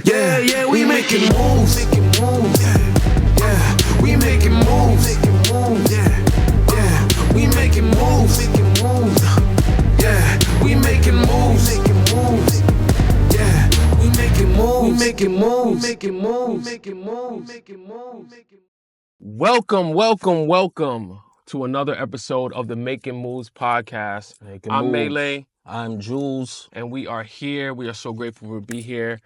Yeah, yeah, we making moves. Yeah, we making moves. Yeah, yeah, we making moves. Yeah, we making moves. Yeah, we making moves. Making moves. Welcome to another episode of the Making Moves podcast. I'm Melee. I'm Jules. And we are here. We are so grateful to be here.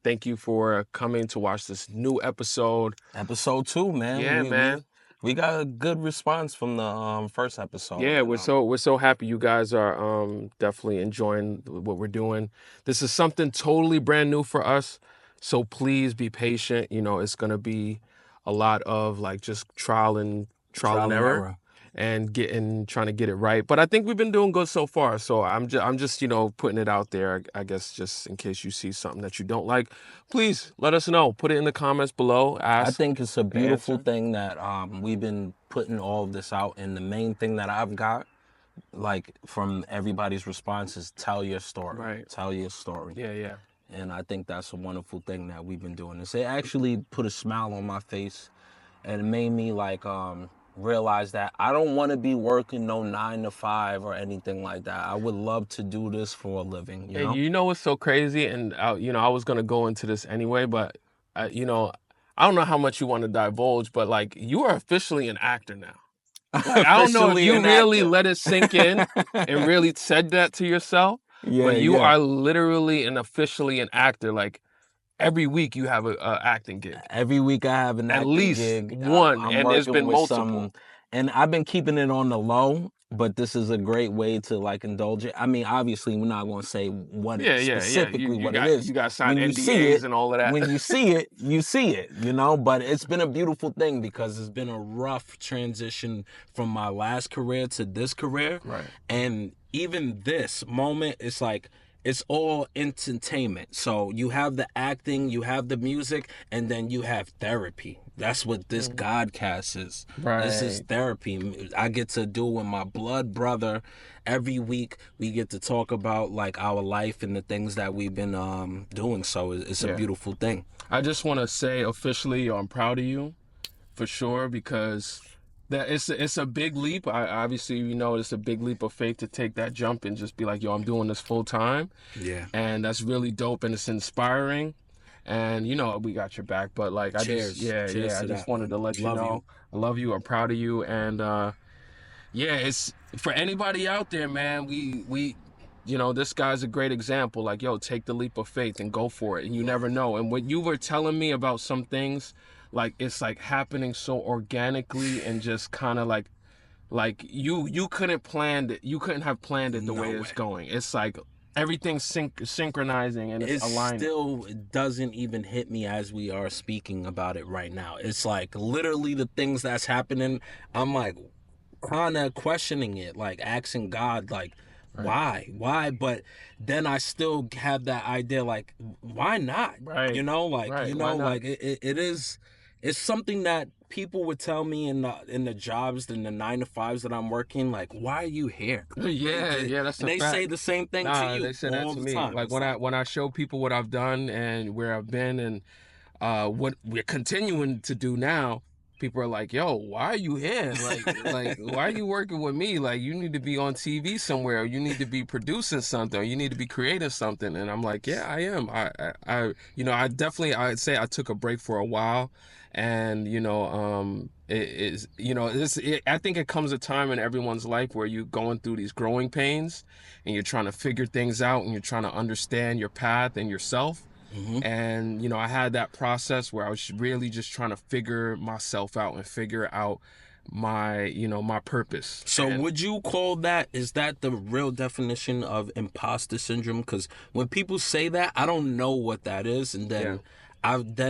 Thank you for coming to watch this new episode. Episode 2, man. Yeah, man. We got a good response from the first episode. Yeah, we're so happy you guys are definitely enjoying what we're doing. This is something totally brand new for us, so please be patient. You know, it's gonna be a lot of like just trial and error. And trying to get it right. But I think we've been doing good so far. So I'm just putting it out there, I guess, just in case you see something that you don't like. Please let us know. Put it in the comments below. Ask. I think it's a beautiful thing that we've been putting all of this out. And the main thing that I've got, like, from everybody's response is tell your story. Right. Tell your story. Yeah. And I think that's a wonderful thing that we've been doing. It actually put a smile on my face. And it made me, like, realize that I don't want to be working no 9 to 5 or anything like that. I would love to do this for a living. You know? You know what's so crazy? And I was gonna go into this anyway, but I don't know how much you want to divulge, but like you are officially an actor now. Like, I don't know if you really let it sink in and really said that to yourself. But you are literally and officially an actor. Like every week you have an acting gig. Every week I have an acting gig. At least one, and there's been multiple. And I've been keeping it on the low, but this is a great way to like indulge it. I mean, obviously we're not going to say what specifically what it is. You got to sign NDAs and all of that. When you see it, you see it, you know. But it's been a beautiful thing because it's been a rough transition from my last career to this career. Right. And even this moment, it's like, it's all entertainment. So you have the acting, you have the music, and then you have therapy. That's what this Godcast is. Right. This is therapy. I get to do it with my blood brother. Every week we get to talk about like our life and the things that we've been doing. So it's a beautiful thing. I just want to say officially, I'm proud of you, for sure, because that it's a big leap. Obviously, it's a big leap of faith to take that jump and just be like, yo, I'm doing this full time. Yeah. And that's really dope and it's inspiring. And we got your back. But like, Cheers. I just wanted to let you know. I love you. I'm proud of you. And it's for anybody out there, man. We this guy's a great example. Like, yo, take the leap of faith and go for it. And you never know. And when you were telling me about some things, like it's like happening so organically and just kind of like you couldn't have planned it the way it's going. It's like everything's synchronizing and it's aligning. It still doesn't even hit me as we are speaking about it right now. It's like literally the things that's happening, I'm like kind of questioning it, like asking God, like, right. Why? But then I still have that idea, like, why not? Right. It is. It's something that people would tell me in the jobs, in the 9 to 5s that I'm working, like, why are you here? Yeah, that's a fact. They say the same thing to you. They say that all to the me. time. Like when I show people what I've done and where I've been and what we're continuing to do now, people are like, yo, why are you here? Like why are you working with me? Like, you need to be on TV somewhere, or you need to be producing something, or you need to be creating something. And I'm like, yeah, I am. I'd say I took a break for a while. And I think it comes a time in everyone's life where you're going through these growing pains and you're trying to figure things out and you're trying to understand your path and yourself. Mm-hmm. And I had that process where I was really just trying to figure myself out and figure out my purpose. So would you call is that the real definition of imposter syndrome? Because when people say that, I don't know what that is, and then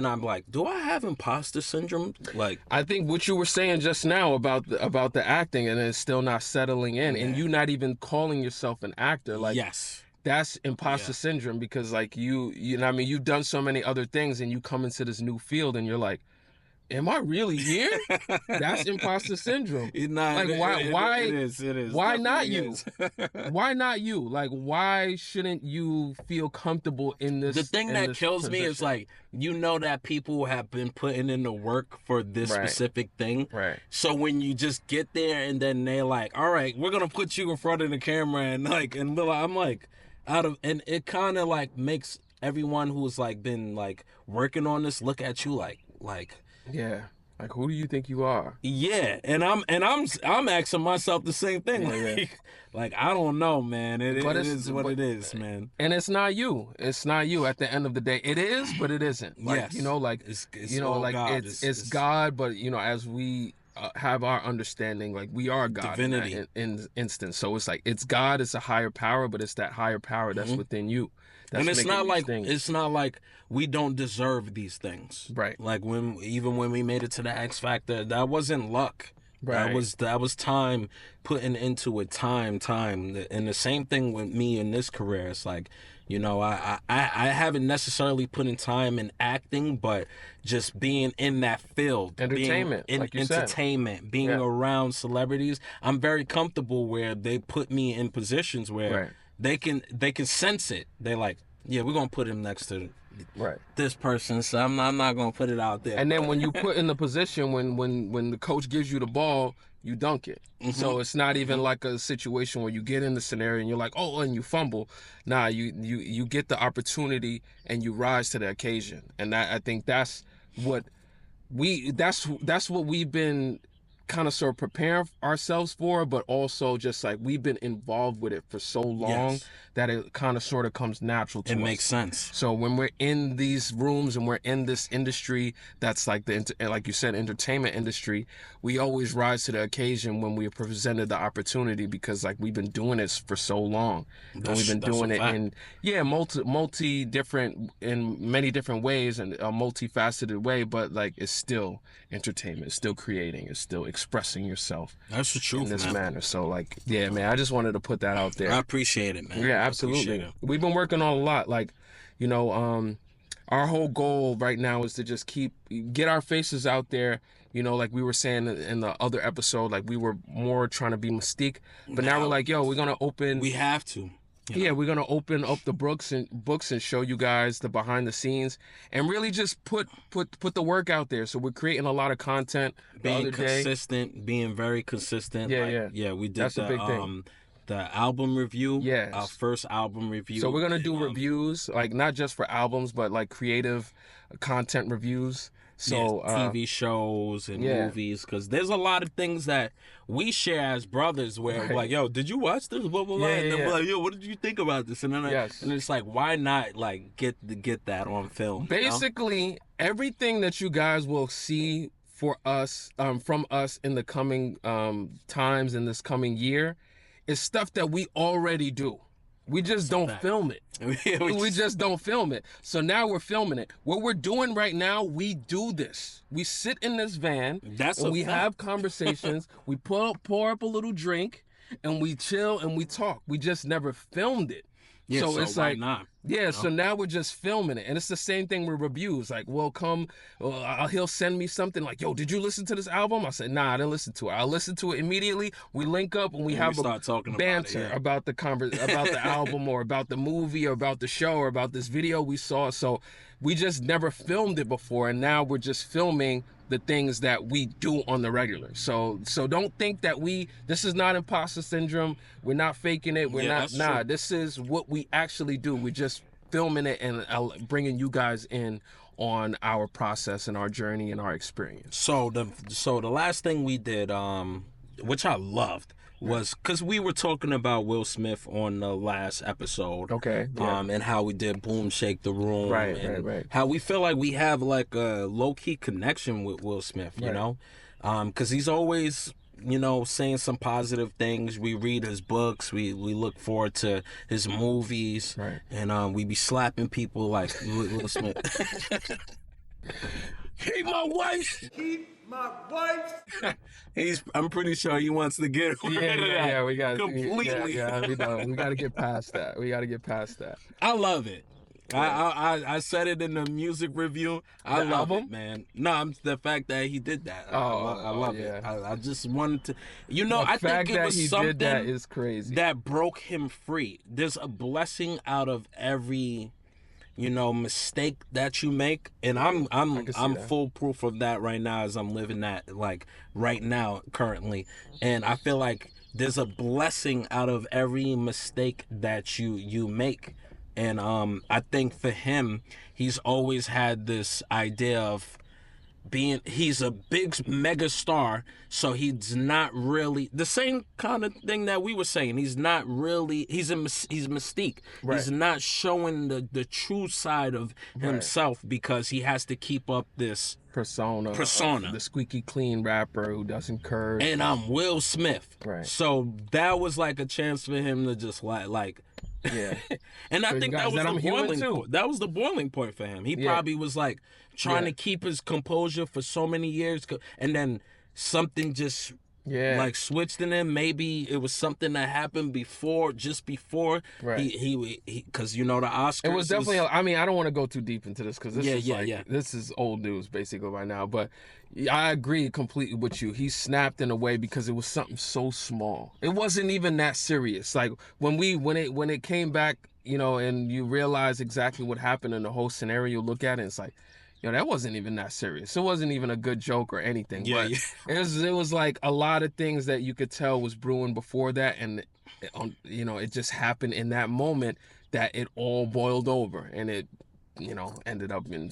I'm like, do I have imposter syndrome? Like, I think what you were saying just now about the acting and it's still not settling in, and you not even calling yourself an actor, like, yes, that's imposter syndrome, because like you've done so many other things and you come into this new field and you're like, am I really here? That's imposter syndrome. Like, why? It is. Why not Definitely you? is. Why not you? Like, why shouldn't you feel comfortable in this? The thing in that this kills me is position? like, you know that people have been putting in the work for this Right. specific thing. Right. So when you just get there and then they're like, all right, we're gonna put you in front of the camera and I'm like and it kind of like makes everyone who's like been like working on this look at you like Yeah. Like, who do you think you are? yeah, and I'm asking myself the same thing. Yeah. Like I don't know, man. It But is what it is, man. And it's not you. It's not you. At the end of the day, it is, but it isn't. Like, Yes. you know, like It's you know, all like God. it's God. But you know, as we have our understanding, like we are God Divinity. in that in instance. So it's like it's God. It's a higher power, but it's that higher power that's within you. That's And it's making not these like things. it's not like we don't deserve these things. Right. Like even when we made it to the Xfactor, that wasn't luck. Right. That was time putting into it. Time. And the same thing with me in this career. It's like, you know, I haven't necessarily put in time in acting, but just being in that field, Entertainment, being in like you said. entertainment, being Yeah. around celebrities, I'm very comfortable where they put me in positions where Right. they can sense it. They're like, yeah, we're gonna put him next to Right. this person, so I'm not gonna put it out there. And then when you put in the position, when the coach gives you the ball, you dunk it. So it's not even like a situation where you get in the scenario and you're like, oh, and you fumble. Nah, you get the opportunity and you rise to the occasion. And I think that's what that's what we've been kind of sort of preparing ourselves for, but also just like we've been involved with it for so long Yes. that it kind of sort of comes natural to It us. makes sense. So when we're in these rooms and we're in this industry that's like like you said, entertainment industry, we always rise to the occasion when we are presented the opportunity because like we've been doing this for so long. And we've been That's doing a it fact. in multi different in many different ways and a multifaceted way, but like it's still entertainment, it's still creating, it's still expressing yourself That's the in truth, this man. manner. So like, yeah, man, I just wanted to put that out there. I appreciate it, man. Yeah, I absolutely. appreciate it. We've been working on a lot. Like, you know, our whole goal right now is to just get our faces out there. You know, like we were saying in the other episode, like we were more trying to be Mystique, but now we're like, yo, we're gonna open. We have to. Yeah, we're gonna open up the books and show you guys the behind the scenes and really just put the work out there. So we're creating a lot of content. Being the other day, consistent, being very consistent. Yeah, Yeah, we did That's a big thing. The album review. Yes. Our first album review. So we're gonna do reviews, like not just for albums, but like creative content reviews. So TV shows and movies, because there's a lot of things that we share as brothers where like, yo, did you watch this? Blah, blah, blah. And then we're like, yo, what did you think about this? And then and it's like, why not like get that on film? Basically, everything that you guys will see for us, from us in the coming times in this coming year, is stuff that we already do. We just don't film it. We just don't film it. So now we're filming it. What we're doing right now, we do this. We sit in this van and we have conversations. We pour up a little drink and we chill and we talk. We just never filmed it. Yeah, so it's why like, not? Yeah, so now we're just filming it. And it's the same thing with reviews. Like, he'll send me something like, yo, did you listen to this album? I said, nah, I didn't listen to it. I'll listen to it immediately. We link up and we have start talking banter about the about the album or about the movie or about the show or about this video we saw. So we just never filmed it before. And now we're just filming the things that we do on the regular. So don't think that this is not imposter syndrome. We're not faking it. We're not. This is what we actually do. We're just filming it and bringing you guys in on our process and our journey and our experience. So the last thing we did, which I loved, was because we were talking about Will Smith on the last episode. Okay. Yeah. And how we did Boom Shake the Room. Right. How we feel like we have like a low-key connection with Will Smith, you know? Because he's always, you know, saying some positive things. We read his books. We look forward to his movies. Right. And we be slapping people like Will Smith. Hey, my wife! Keep my wife. I'm pretty sure he wants to get rid of that. Yeah, we got completely. Yeah, we got to get past that. I love it. I said it in the music review. I The love album? it, man. No, the fact that he did that. I love it. yeah. I just wanted to, The I think fact it that was he something did that is crazy. that broke him free. There's a blessing out of every, mistake that you make, and I'm that. full proof of that right now as I'm living that, like, right now currently. And I feel like there's a blessing out of every mistake that you make. And I think for him, he's always had this idea of he's a big mega star, so he's not really the same kind of thing that we were saying. He's not really, he's mystique. Right. He's not showing the true side of himself because he has to keep up this persona, the squeaky clean rapper who doesn't curse. And I'm Will Smith. Right. So that was like a chance for him to just like yeah. And I think that was that the I'm human boiling too. point. That was the boiling point for him. He probably was like trying to keep his composure for so many years, and then something just like switched in him. Maybe it was something that happened just before he because the Oscars. It was definitely. I mean, I don't want to go too deep into this because this is old news basically right now. But I agree completely with you. He snapped in a way because it was something so small. It wasn't even that serious. Like when it came back, and you realize exactly what happened in the whole scenario. Look at it, it's like, that wasn't even that serious. It wasn't even a good joke or anything. But it was like a lot of things that you could tell was brewing before that, and it just happened in that moment that it all boiled over, and it ended up in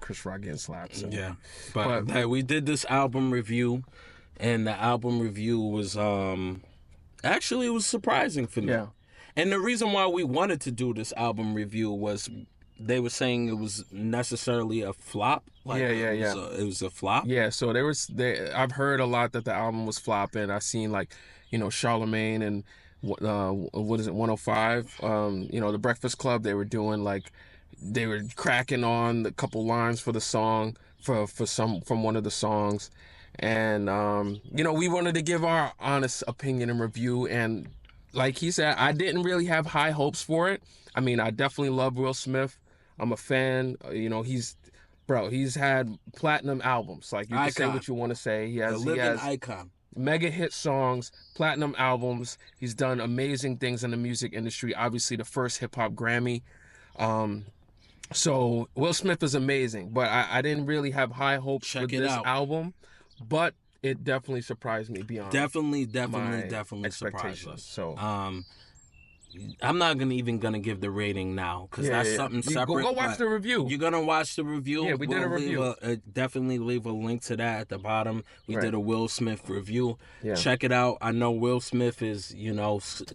Chris Rock getting slapped. So. Yeah, but we did this album review, and the album review was actually, it was surprising for me. Yeah. And the reason why we wanted to do this album review was they were saying it was necessarily a flop. It was a flop. Yeah, so I've heard a lot that the album was flopping. I've seen Charlemagne and what is it, 105? The Breakfast Club, they were doing they were cracking on a couple lines for the song from one of the songs. And we wanted to give our honest opinion and review, and like he said, I didn't really have high hopes for it. I mean, I definitely love Will Smith. I'm a fan. He's had platinum albums. Like, you can say what you want to say. He has icon. Mega hit songs, platinum albums. He's done amazing things in the music industry. Obviously, the first hip hop Grammy. So Will Smith is amazing, but I didn't really have high hopes for this album. But it definitely surprised me beyond. Definitely surprised us. So, I'm not even gonna give the rating now because that's something separate. Go watch the review. You're gonna watch the review. Yeah, we did a review. Definitely leave a link to that at the bottom. We did a Will Smith review. Yeah. Check it out. I know Will Smith is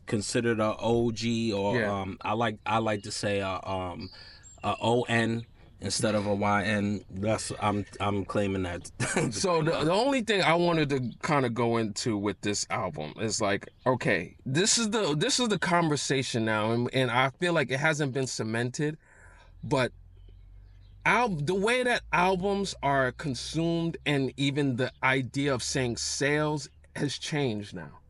considered a OG, or I like to say a ON instead of a YN. I'm claiming that. So the only thing I wanted to kind of go into with this album is okay, this is the conversation now, and I feel like it hasn't been cemented, but the way that albums are consumed and even the idea of saying sales has changed now.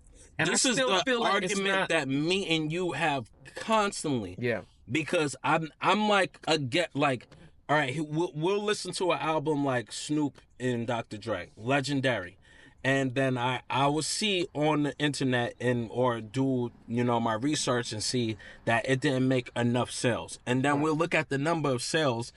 And this is the argument that me and you have constantly. Yeah. Because I'm all right, we'll listen to an album like Snoop and Dr. Dre, legendary. And then I will see on the internet or do, my research and see that it didn't make enough sales. And then we'll look at the number of sales,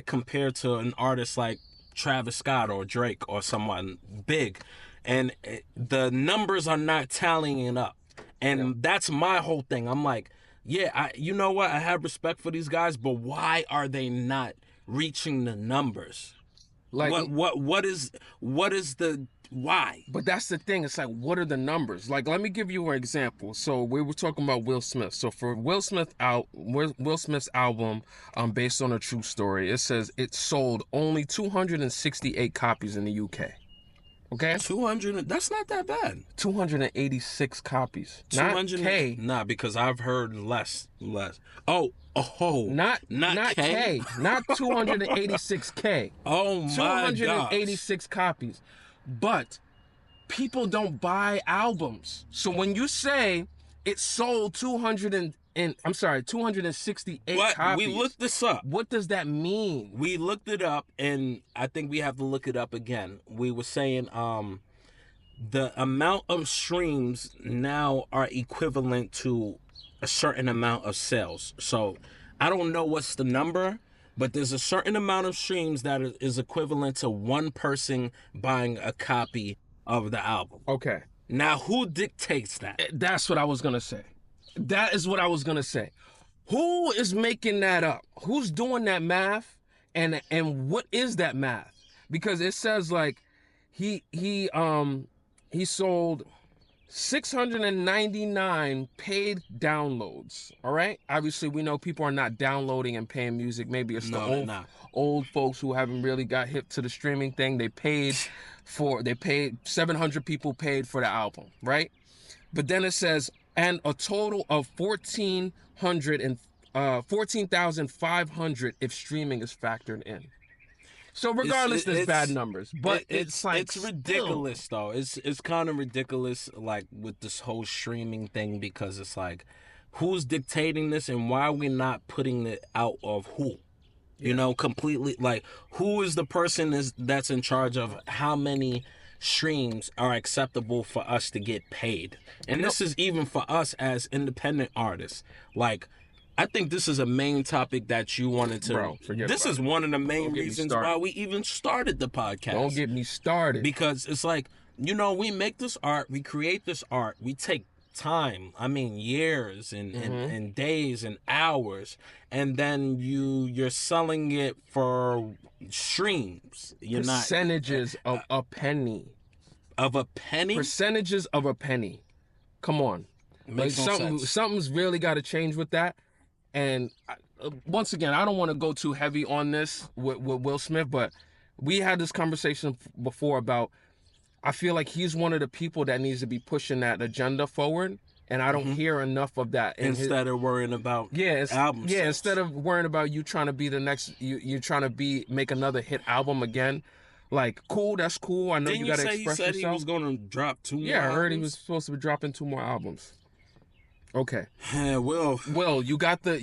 compared to an artist like Travis Scott or Drake or someone big. And the numbers are not tallying up. And that's my whole thing. I'm like, you know what? I have respect for these guys, but why are they not reaching the numbers? What is the why? But that's the thing. It's what are the numbers? Let me give you an example. So we were talking about Will Smith. So for Will Smith's album, based on a true story, it says it sold only 268 copies in the UK. Okay? 200, that's not that bad. 286 copies. 200 not K. Nah, because I've heard less. Oh. Not K. Not 286K. Oh my God. 286 copies. But people don't buy albums. So when you say it sold 268 What? copies. We looked this up. What does that mean? We looked it up, and I think we have to look it up again. We were saying the amount of streams now are equivalent to a certain amount of sales. So I don't know what's the number, but there's a certain amount of streams that is equivalent to one person buying a copy of the album. Okay. Now, who dictates that? That's what I was going to say. That is what I was going to say. Who is making that up? Who's doing that math? And what is that math? Because it says like he sold 699 paid downloads. All right. Obviously, we know people are not downloading and paying music. Maybe it's old folks who haven't really got hip to the streaming thing. They paid 700 people paid for the album, right? But then it says, and a total of 14,500 if streaming is factored in. So regardless, there's bad numbers, but it's ridiculous though. It's kind of ridiculous, like with this whole streaming thing, because it's like, who's dictating this, and why are we not putting it out of who? Yeah. You know, completely, like, who is the person that's in charge of how many streams are acceptable for us to get paid? And this is even for us as independent artists. Like, I think this is a main topic that you wanted to. Bro, this is one of the main reasons why we even started the podcast. Don't get me started. Because it's like, you know, we make this art, we create this art, we take time, I mean years and days and hours, and then you're selling it for streams. You're percentages of a penny. Of a penny? Percentages of a penny. Come on. Makes no sense. Something's really got to change with that. And once again, I don't want to go too heavy on this with Will Smith, but we had this conversation before about, I feel like he's one of the people that needs to be pushing that agenda forward, and I don't hear enough of that. Instead of worrying about albums. Yeah, instead of worrying about you trying to be the next, you trying to make another hit album again. Like, cool, that's cool. I know you got to express yourself. He said he was going to drop 2 more albums? Yeah, I heard he was supposed to be dropping 2 more albums. Okay. Yeah, Will, you got the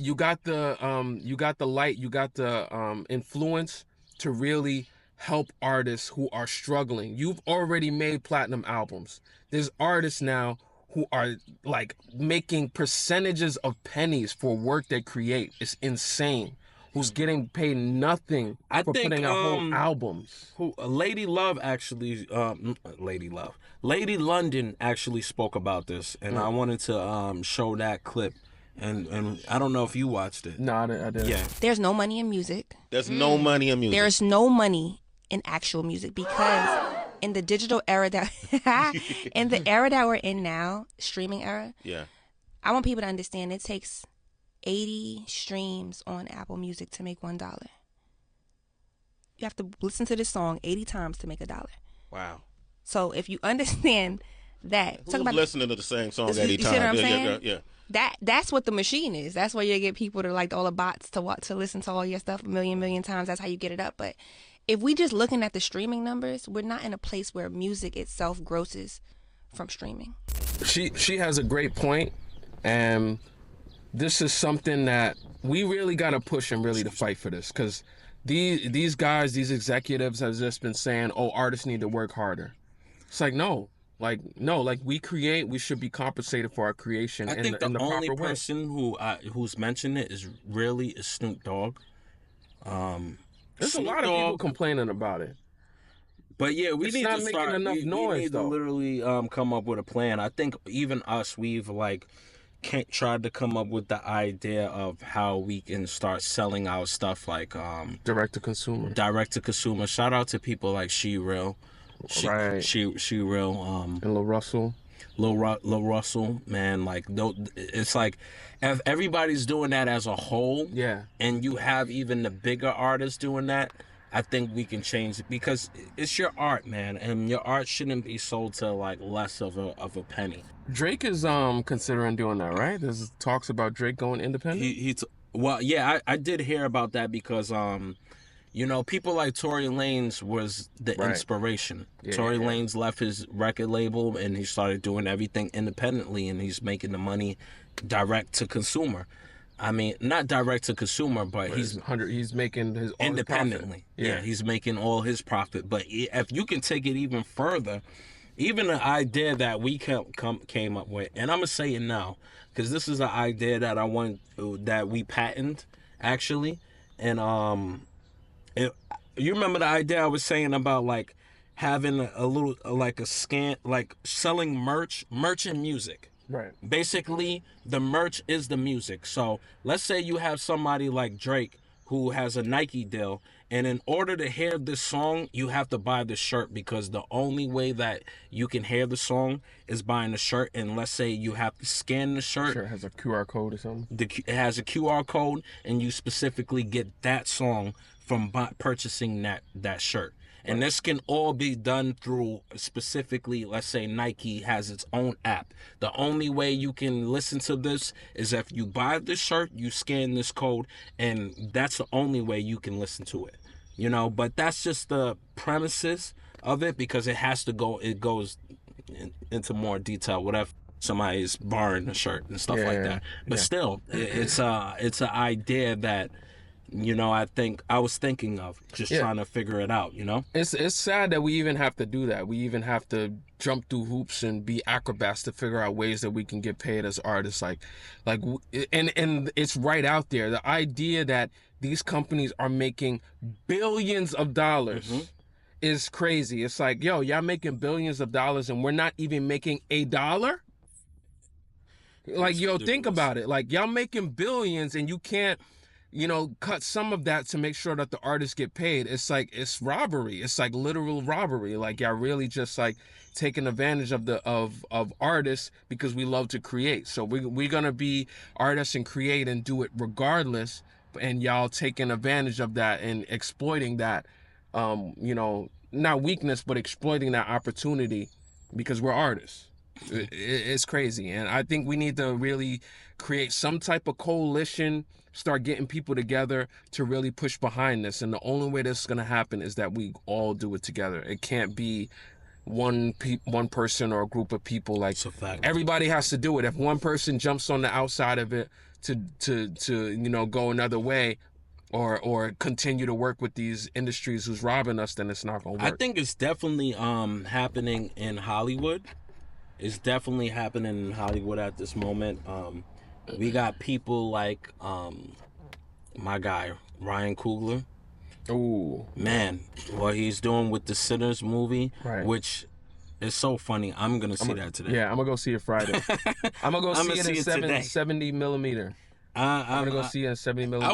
light, you got the influence to really help artists who are struggling. You've already made platinum albums. There's artists now who are like making percentages of pennies for work they create. It's insane. Who's getting paid nothing for putting out whole albums. Lady London actually spoke about this, and I wanted to show that clip, and I don't know if you watched it. No, I didn't. Yeah. There's no money in music. There's no money in music. There's no money in actual music, because in the digital era that we're in now, streaming era. Yeah. I want people to understand it takes 80 streams on Apple Music to make $1. You have to listen to this song 80 times to make $1. Wow. So if you understand that, who's listening to the same song 80 times? You see what I'm saying? Yeah. That's what the machine is. That's where you get people to, like, all the bots to listen to all your stuff a million times. That's how you get it up. But if we just looking at the streaming numbers, we're not in a place where music itself grosses from streaming. She has a great point, and this is something that we really got to push and really to fight for this, because these guys, these executives have just been saying, oh, artists need to work harder. It's like, no, we create, we should be compensated for our creation. I think the only person who's mentioned it is Snoop Dogg. There's a lot of people complaining about it. But yeah, we need to start. Enough noise, we need to literally come up with a plan. I think even us, we've tried to come up with the idea of how we can start selling our stuff, like direct to consumer. Shout out to people like She Real, right? She Real, and Lil Russell. Lil Russell, man, like, it's like if everybody's doing that as a whole, yeah, and you have even the bigger artists doing that, I think we can change it, because it's your art, man, and your art shouldn't be sold to like less of a penny. Drake is considering doing that, right? There's talks about Drake going independent. Well, yeah, I did hear about that, because you know, people like Tory Lanez was the Right. inspiration. Yeah, Tory yeah. Lanez left his record label and he started doing everything independently, and he's making the money direct to consumer. I mean, not direct to consumer, but he's He's making his own independently. profit. Yeah, he's making all his profit. But if you can take it even further, even the idea that we came up with, and I'm gonna say it now, because this is an idea that that we patented actually, and you remember the idea I was saying about like having a little like a scan, like selling merchant music. Right. Basically, the merch is the music. So let's say you have somebody like Drake who has a Nike deal, and in order to hear this song, you have to buy the shirt, because the only way that you can hear the song is buying the shirt. And let's say you have to scan the shirt. Sure, it has a QR code or something. It has a QR code, and you specifically get that song from purchasing that shirt. And this can all be done through, specifically, let's say Nike has its own app. The only way you can listen to this is if you buy the shirt, you scan this code, and that's the only way you can listen to it. You know, but that's just the premises of it, because it goes into more detail, whatever somebody is borrowing a shirt and stuff like that. But still, it's an idea that, you know, I was thinking of just trying to figure it out, you know? It's sad that we even have to do that. We even have to jump through hoops and be acrobats to figure out ways that we can get paid as artists. And it's right out there. The idea that these companies are making billions of dollars is crazy. It's like, yo, y'all making billions of dollars and we're not even making $1? Like, yo, think about it. Like, y'all making billions and you can't, you know, cut some of that to make sure that the artists get paid. It's like, it's robbery. It's like literal robbery. Like, y'all really just like taking advantage of artists because we love to create. So we're gonna be artists and create and do it regardless. And y'all taking advantage of that and exploiting that, you know, not weakness, but exploiting that opportunity because we're artists. It's crazy. And I think we need to really create some type of coalition, start getting people together to really push behind this. And the only way this is going to happen is that we all do it together. It can't be one person or a group of people. Like, everybody has to do it. If one person jumps on the outside of it to you know, go another way or continue to work with these industries who's robbing us, then it's not going to work. I think it's definitely happening in Hollywood. It's definitely happening in Hollywood at this moment. We got people like my guy Ryan Coogler. Ooh, man, what he's doing with the Sinners movie, right, which is so funny. I'm gonna see that today. Yeah, I'm gonna go see it Friday. I'm gonna go see it in 70 millimeter. I'm gonna go see it in 70 millimeter.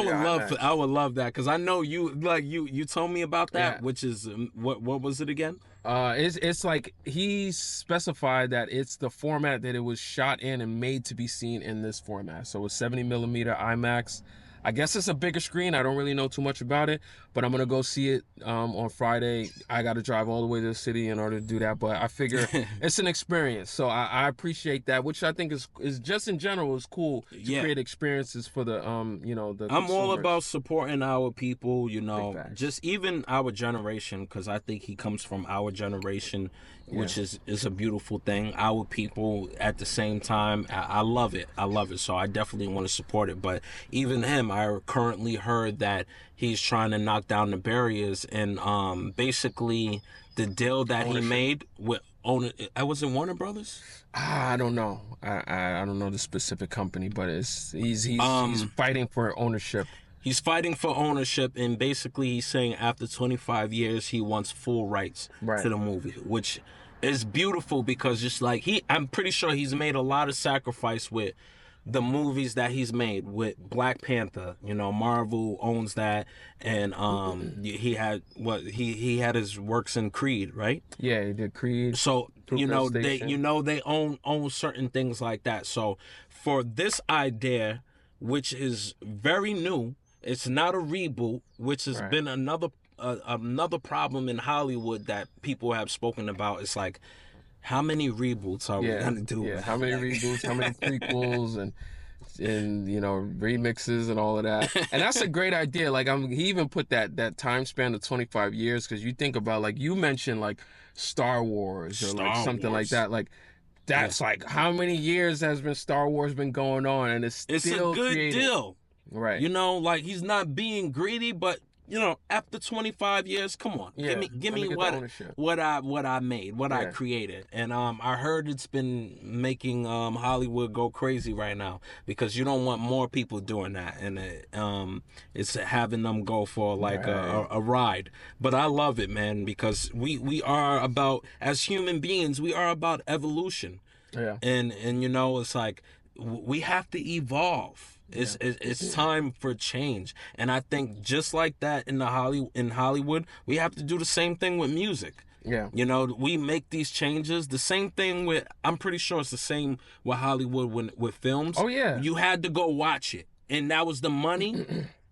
I would love that, because I know you told me about that, which is what was it again? It's like he specified that it's the format that it was shot in and made to be seen in this format. So it's 70 millimeter IMAX. I guess it's a bigger screen. I don't really know too much about it, but I'm gonna go see it on Friday. I got to drive all the way to the city in order to do that, but I figure it's an experience. So I appreciate that, which I think is just in general is cool to create experiences for the you know, the I'm consumers. all about supporting our people, you know, just even our generation, because I think he comes from our generation, which is a beautiful thing. Our people at the same time, I love it. So I definitely want to support it. But even him, I currently heard that he's trying to knock down the barriers, and basically the deal that he made with was it Warner Brothers? I don't know. I don't know the specific company, but he's fighting for ownership. He's fighting for ownership, and basically he's saying after 25 years he wants full rights to the movie, which is beautiful, because just like I'm pretty sure he's made a lot of sacrifice with the movies that he's made with Black Panther. You know, Marvel owns that, and he had his works in Creed, right? Yeah, he did Creed. So they own certain things like that. So for this idea, which is very new, it's not a reboot, which has been another problem in Hollywood that people have spoken about. It's like, how many reboots are we gonna do? Yeah, how many reboots, how many prequels, and and remixes and all of that. And that's a great idea. Like he even put that time span of 25 years, because you think about, like you mentioned, like Star Wars or like something like that. Like that's like how many years has been Star Wars been going on, and it's still a good creative. deal. Right. Like he's not being greedy, but after 25 years, come on, give me what I made, what I created. And I heard it's been making Hollywood go crazy right now, because you don't want more people doing that, and it's having them go for like a ride. But I love it, man, because we are about, as human beings, we are about evolution. Yeah. And it's like we have to evolve. It's time for change. And I think just like that in Hollywood, we have to do the same thing with music. Yeah. We make these changes. The same thing I'm pretty sure it's the same with Hollywood with films. Oh yeah. You had to go watch it, and that was the money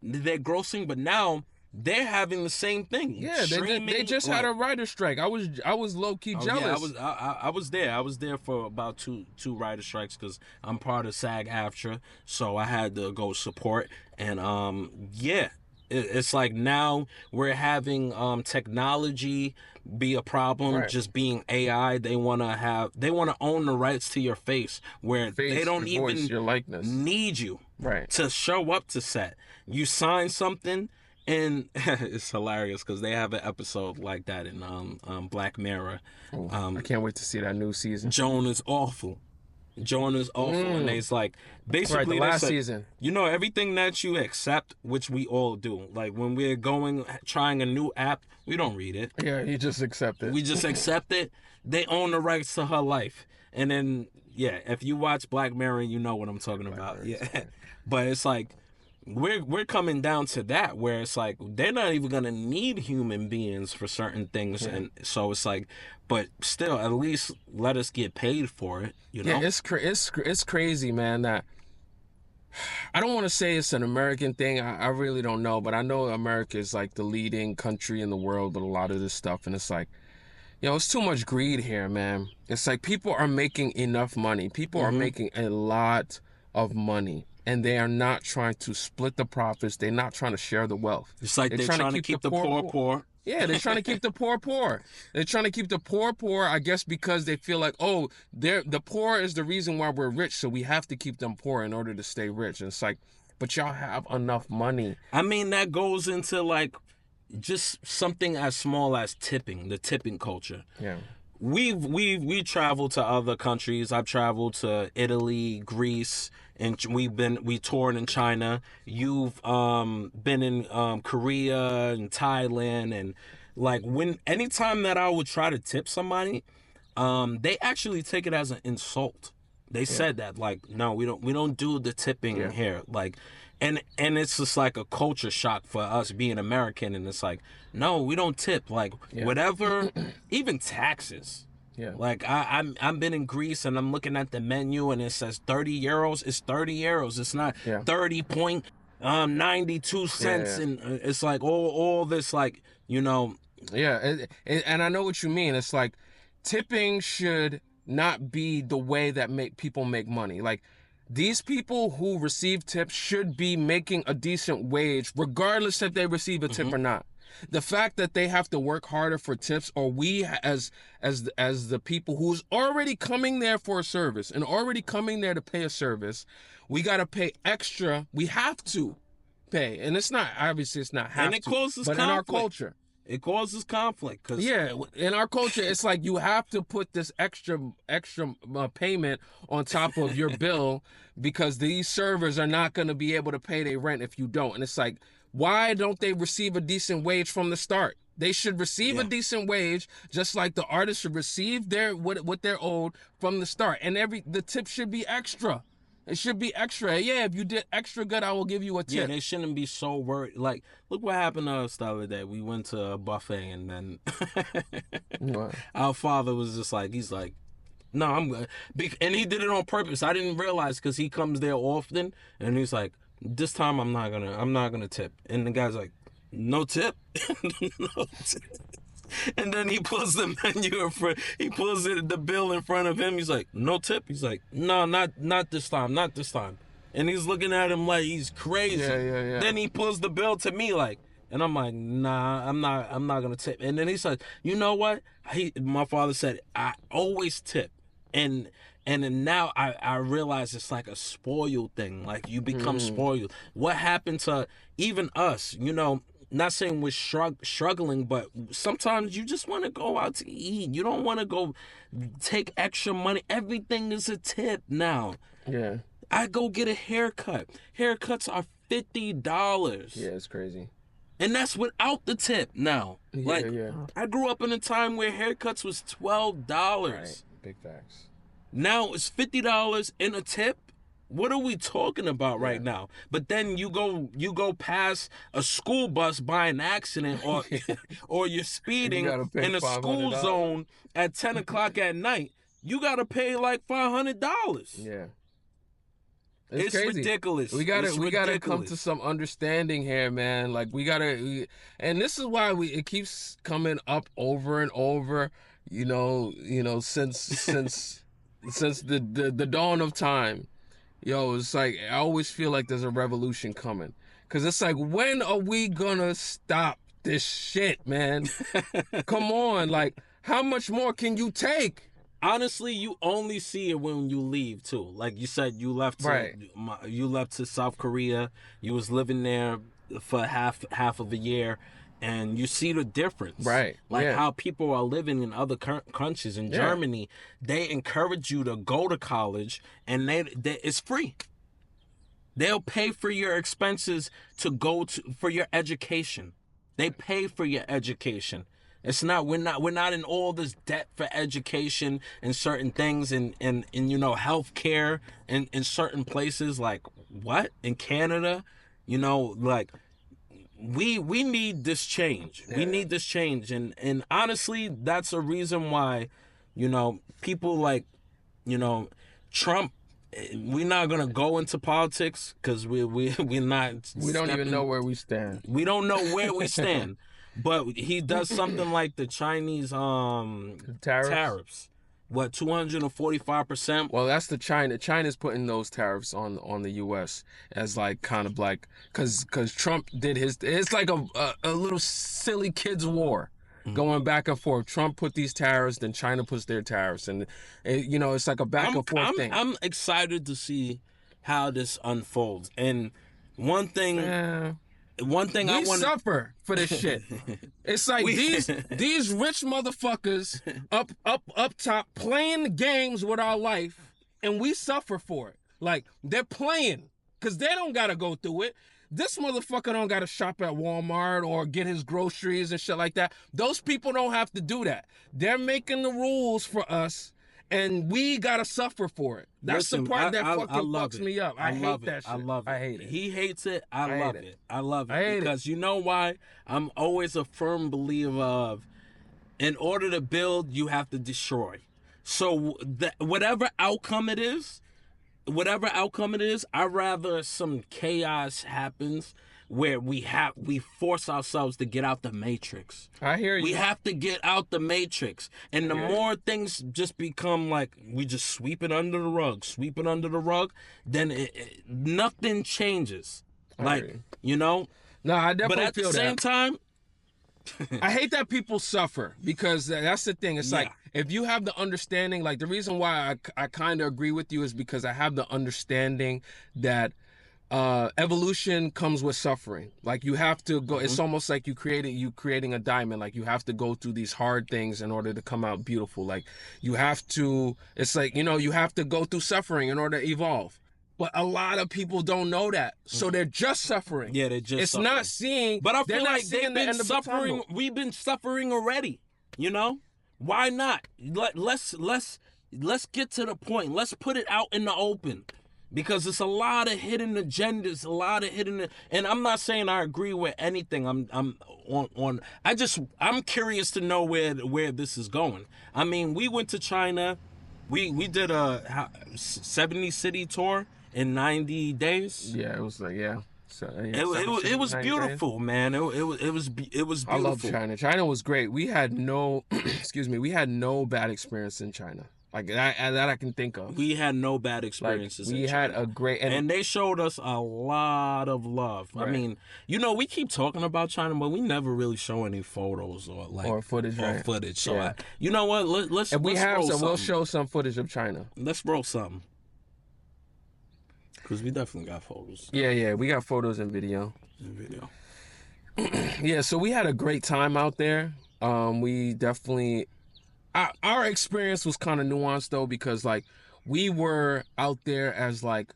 they're grossing. But now they're having the same thing. Yeah, they just had a writer's strike. I was low key jealous. Yeah, I was there. I was there for about two writer strikes, because I'm part of SAG-AFTRA, so I had to go support. And it's like now we're having technology be a problem, just being AI. They want to own the rights to your face, where they don't even voice, your likeness. Need you to show up to set. You sign something. And it's hilarious, because they have an episode like that in Black Mirror. I can't wait to see that new season. Joan is awful. And it's like, basically, the last season. Everything that you accept, which we all do. Like when we're trying a new app, we don't read it. Yeah, you just accept it. We just accept it. They own the rights to her life. And then, if you watch Black Mirror, you know what I'm talking about. Yeah, but it's like, we're coming down to that, where it's like they're not even gonna need human beings for certain things, and so it's like, but still, at least let us get paid for it. Yeah, it's crazy, man. That I don't want to say it's an American thing. I really don't know, but I know America is like the leading country in the world with a lot of this stuff, and it's like, it's too much greed here, man. It's like people are making enough money. People are making a lot of money. And they are not trying to split the profits. They're not trying to share the wealth. It's like they're trying to keep the poor. Yeah, they're trying to keep the poor. They're trying to keep the poor, I guess, because they feel like, the poor is the reason why we're rich, so we have to keep them poor in order to stay rich. And it's like, but y'all have enough money. I mean, that goes into like just something as small as tipping, the tipping culture. Yeah. We traveled to other countries. I've traveled to Italy, Greece, and we toured in China. You've been in Korea and Thailand, and like anytime that I would try to tip somebody, they actually take it as an insult. They said that, like, no, we don't do the tipping here, like. And it's just like a culture shock for us being American, and it's like, no, we don't tip, like whatever, even taxes. Yeah. Like I've been in Greece, and I'm looking at the menu, and it says 30 euros. It's 30 euros. It's not 30.92 cents, and it's like all this, like, Yeah, and I know what you mean. It's like tipping should not be the way that people make money. Like, these people who receive tips should be making a decent wage, regardless if they receive a tip or not. The fact that they have to work harder for tips, or we as the people who's already coming there for a service and already coming there to pay a service, we got to pay extra. We have to pay, and it's not, obviously it's not have and it to, causes but conflict. In our culture. It causes conflict. In our culture, it's like you have to put this extra payment on top of your bill, because these servers are not going to be able to pay their rent if you don't. And it's like, why don't they receive a decent wage from the start? They should receive a decent wage, just like the artists should receive what they're owed from the start. And the tip should be extra. It should be extra. Yeah, if you did extra good, I will give you a tip. Yeah, they shouldn't be so worried. Like, look what happened to us the other day. We went to a buffet, and then our father was just like, he's like, no, I'm good. And he did it on purpose. I didn't realize, because he comes there often, and he's like, this time I'm not gonna tip. And the guy's like, no tip? No tip. And then he pulls the menu in front. He pulls the bill in front of him. He's like, no tip? He's like, no, not this time. Not this time. And he's looking at him like he's crazy. Yeah. Then he pulls the bill to me like, and I'm like, nah, I'm not gonna tip. And then he said, you know what? My father said, I always tip. And then now I realize it's like a spoiled thing. Like you become spoiled. What happened to even us? You know, not saying we're struggling, but sometimes you just want to go out to eat. You don't want to go take extra money. Everything is a tip now. Yeah. I go get a haircut. Haircuts are $50. Yeah, it's crazy. And that's without the tip now. Yeah. I grew up in a time where haircuts was $12. Right. Big facts. Now it's $50 in a tip. What are we talking about right now? But then you go past a school bus by an accident, or or you're speeding in a school zone at 10 o'clock at night. You gotta pay like $500. Yeah. It's crazy. Ridiculous. We gotta come to some understanding here, man. Like and this is why it keeps coming up over and over. You know, since the dawn of time. Yo, it's like I always feel like there's a revolution coming, cause it's like, when are we gonna stop this shit, man? Come on, like, how much more can you take? Honestly, you only see it when you leave too. Like you said, you left to South Korea. You was living there for half of a year, and you see the difference. Right. Like how people are living in other countries. In Germany, they encourage you to go to college, and they it's free. They'll pay for your expenses for your education. They pay for your education. It's not we're not in all this debt for education and certain things and you know, healthcare in certain places. Like what? In Canada, you know, like we need this change. We need this change, and honestly, that's a reason why, you know, people like, you know, Trump. We're not gonna go into politics because we're not. We don't even know where we stand. We don't know where we stand, but he does something like the Chinese tariffs. What, 245%? Well, that's the China. China's putting those tariffs on the U.S. as like kind of like because Trump did his. It's like a little silly kids war. Going back and forth. Trump put these tariffs, then China puts their tariffs, and you know, it's like a back and forth thing. I'm excited to see how this unfolds. And one thing I want to suffer for this shit. It's like these rich motherfuckers up top playing games with our life, and we suffer for it. Like they're playing because they don't gotta go through it. This motherfucker don't gotta shop at Walmart or get his groceries and shit like that. Those people don't have to do that. They're making the rules for us, and we gotta suffer for it. That's the part that fucking fucks me up. I hate that shit. I love it. I hate it. He hates it. I love it. I love it. I hate because you know why? I'm always a firm believer of, in order to build, you have to destroy. So whatever outcome it is, I'd rather some chaos happens where we force ourselves to get out the matrix. I hear you. We have to get out the matrix. And the more things just become like we just sweep it under the rug, then nothing changes. Like, you know? No, I definitely feel that. But at the same time, I hate that people suffer, because that's the thing. It's like, if you have the understanding, like the reason why I kind of agree with you is because I have the understanding that evolution comes with suffering. Like you have to go, it's almost like you creating a diamond. Like you have to go through these hard things in order to come out beautiful. Like you have to, it's like, you know, you have to go through suffering in order to evolve. But a lot of people don't know that, so they're just suffering. Yeah, they're just. It's suffering. not seeing. But I feel like they've been the suffering. We've been suffering already. You know, why not? Let's get to the point. Let's put it out in the open, because it's a lot of hidden agendas, and I'm not saying I agree with anything. I'm curious to know where this is going. I mean, we went to China. We did a 70 city tour in 90 days. Yeah, it was like, So, it was beautiful, days. Man. It was beautiful. I love China. China was great. We had no, we had no bad experience in China. Like that I can think of. We had no bad Like experiences. we in had China. a great And they showed us a lot of love. Right. I mean, you know, we keep talking about China, but we never really show any photos or like or footage, right? footage. So Yeah. you know what? Let's If we let's have roll some, something. we'll show some footage of China. Let's roll something. Because we definitely got photos. Yeah, we got photos and video. Yeah, so we had a great time out there. We definitely, our experience was kind of nuanced though, because like we were out there as like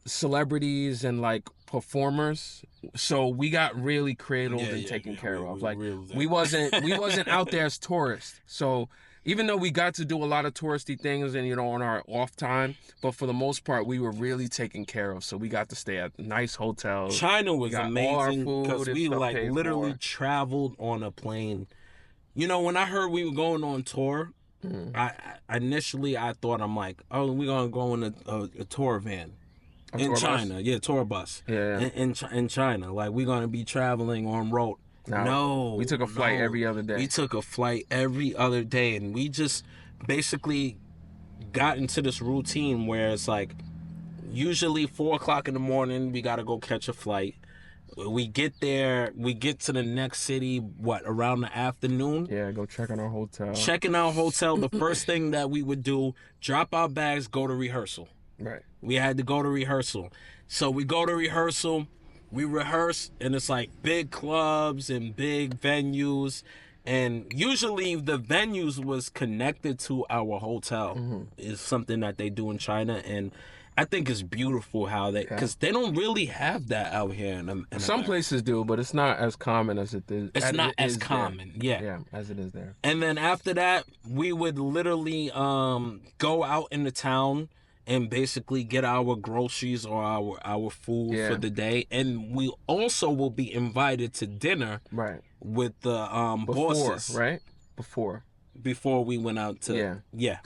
celebrities and like performers, so we got really cradled and taken care of. Like we wasn't out there as tourists. So even though we got to do a lot of touristy things and on our off time, but for the most part we were really taken care of. So we got to stay at nice hotels. China was amazing because we like literally traveled on a plane. You know, when I heard we were going on tour, I initially thought, I'm like, oh, we're gonna go in a tour van. In China, tour bus. Yeah. In China, like we're gonna be traveling on road. No, we took a flight every other day. We took a flight every other day, and we just basically got into this routine where it's like, usually 4:00 in the morning, we gotta go catch a flight. We get there, we get to the next city, around the afternoon? Yeah, go check on our hotel. Checking our hotel, the first thing that we would do, drop our bags, go to rehearsal. Right. We had to go to rehearsal. So we go to rehearsal, we rehearse, and it's like big clubs and big venues. And usually the venues was connected to our hotel. Is something that they do in China. And I think it's beautiful how because they don't really have that out here. In some places do, but it's not as common as it is. It's not as common, yeah, as it is there. And then after that, we would literally go out in the town and basically get our groceries or our food for the day. And we also will be invited to dinner with the bosses. Right? Before we went out to... Yeah.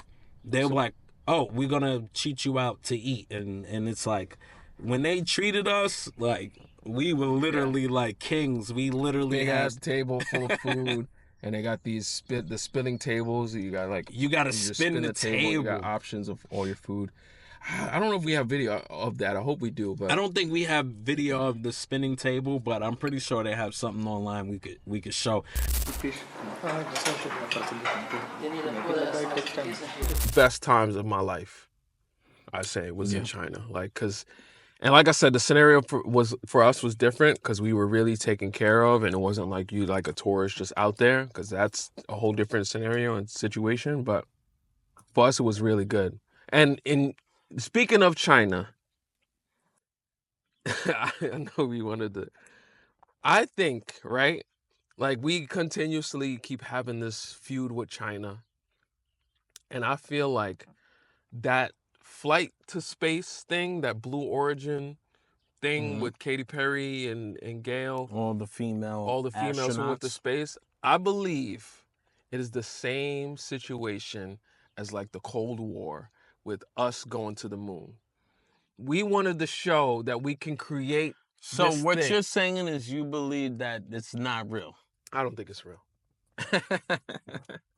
They were like, oh, we're going to treat you out to eat. And it's like, when they treated us, like, we were literally like kings. We literally big had... ass table full of food. And they got the spinning tables. You got like... You got to spin the table. You got options of all your food. I don't know if we have video of that. I hope we do, but I don't think we have video of the spinning table, but I'm pretty sure they have something online we could show. Best times of my life, I say, was in China. Like, like I said, the scenario for us was different because we were really taken care of, and it wasn't like you like a tourist just out there, because that's a whole different scenario and situation. But for us, it was really good. And speaking of China, I know we wanted to... I think, right? Like, we continuously keep having this feud with China. And I feel like that flight to space thing, that Blue Origin thing with Katy Perry and Gail. All the females who went to space. I believe it is the same situation as like the Cold War, with us going to the moon. We wanted to show that we can create. So what you're saying is you believe that it's not real? I don't think it's real.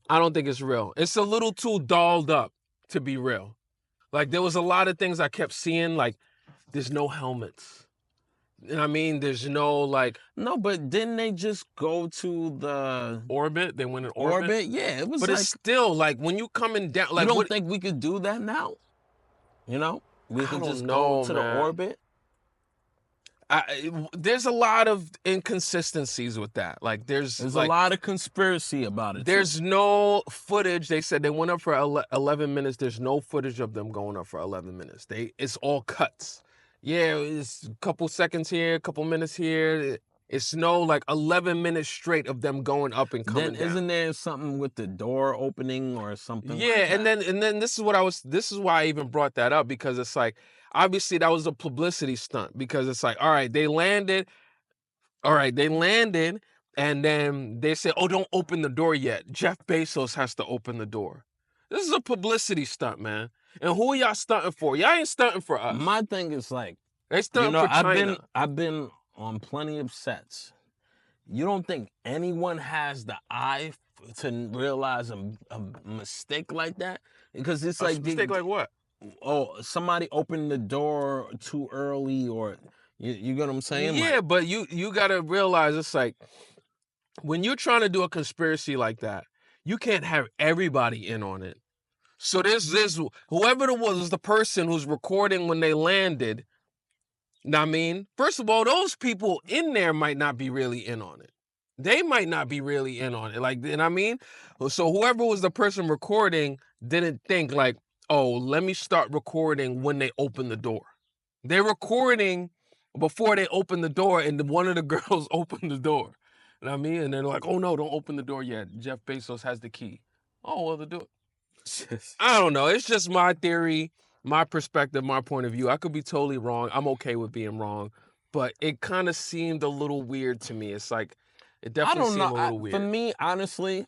I don't think it's real. It's a little too dolled up to be real. Like, there was a lot of things I kept seeing, like, there's no helmets. You know what I mean? There's no, like... No, but didn't they just go to the... Orbit? They went in orbit? Yeah, it was but like... it's still, like, when you coming down... Like, you don't think we could do that now? You know? We could just go to the orbit? There's a lot of inconsistencies with that. Like, there's like, a lot of conspiracy about it. There's no footage. They said they went up for 11 minutes. There's no footage of them going up for 11 minutes. It's all cuts. Yeah, it's a couple seconds here, a couple minutes here. It's no like 11 minutes straight of them going up and coming down. Isn't there something with the door opening or something? Yeah, like and then this is why I even brought that up, because it's like, obviously that was a publicity stunt, because it's like, all right, they landed, and then they said, oh, don't open the door yet. Jeff Bezos has to open the door. This is a publicity stunt, man. And who are y'all stunting for? Y'all ain't stunting for us. My thing is like, they stunting for China. I've been on plenty of sets. You don't think anyone has the eye to realize a mistake like that? Because it's A like mistake like what? somebody opened the door too early, or you get what I'm saying? Yeah, Like, but you gotta realize it's like when you're trying to do a conspiracy like that, you can't have everybody in on it. So there's whoever it was the person who's recording when they landed. Now, I mean, first of all, those people in there might not be really in on it. They might not be really in on it. Like, you know what I mean? So whoever was the person recording didn't think like, oh, let me start recording when they open the door. They're recording before they open the door, and one of the girls opened the door. You know what I mean? And they're like, oh no, don't open the door yet. Jeff Bezos has the key. Oh, well, the door. I don't know. It's just my theory, my perspective, my point of view. I could be totally wrong. I'm okay with being wrong, but it kind of seemed a little weird to me. It's like it I definitely don't seemed know. a little weird. For me, honestly,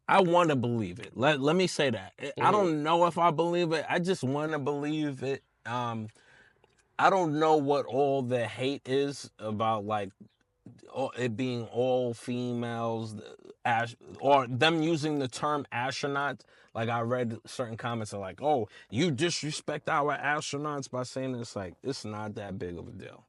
I want to believe it. Let me say that. I don't know if I believe it. I just want to believe it. I don't know what all the hate is about, like it being all females, or them using the term astronauts. Like, I read certain comments are like, "Oh, you disrespect our astronauts by saying this." Like, it's not that big of a deal.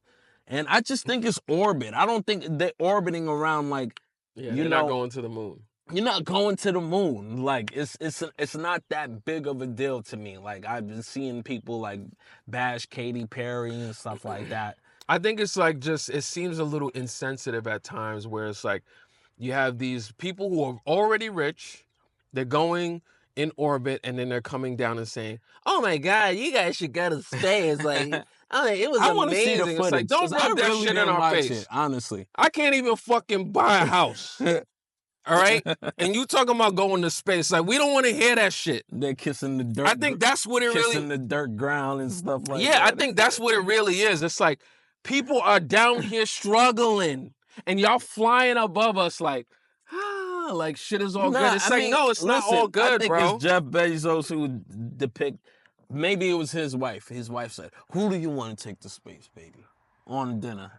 And I just think it's orbit. I don't think they're orbiting around like, Yeah, you they're know, not going to the moon. you're not going to the moon. Like, it's not that big of a deal to me. Like, I've been seeing people like bash Katy Perry and stuff like that. I think it's like just it seems a little insensitive at times where it's like you have these people who are already rich, they're going in orbit, and then they're coming down and saying, "Oh my God, you guys should go to space!" Like, oh, it was I want to see the amazing. It's like, footage, don't 'cause I rub that really shit in didn't our watch face. it, honestly. I can't even fucking buy a house. All right? And you talking about going to space. Like, we don't want to hear that shit. They're kissing the dirt. I think that's what it kissing really... the dirt ground and stuff like Yeah, that. I think that's what it really is. It's like, people are down here struggling, and y'all flying above us like, like shit is all good. It's like, no, it's not all good, I think bro. it's Jeff Bezos who depict. Maybe it was his wife. His wife said, "Who do you want to take to space, baby? On dinner."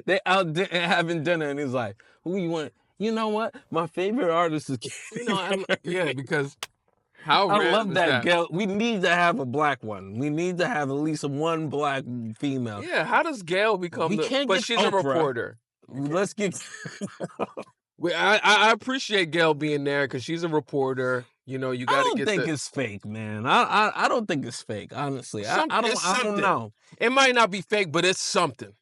They out having dinner, and he's like, "Who you want?" You know what? My favorite artist is. You know, yeah, because how I rare love is that girl. We need to have a black one. We need to have at least one black female. Yeah, how does Gail become We the... can't But get she's a Oprah. reporter. Let's get. I appreciate Gail being there because she's a reporter. You know, you I got to don't get think the... it's fake, man. I don't think it's fake. Honestly, I It's don't something. know. It might not be fake, but it's something.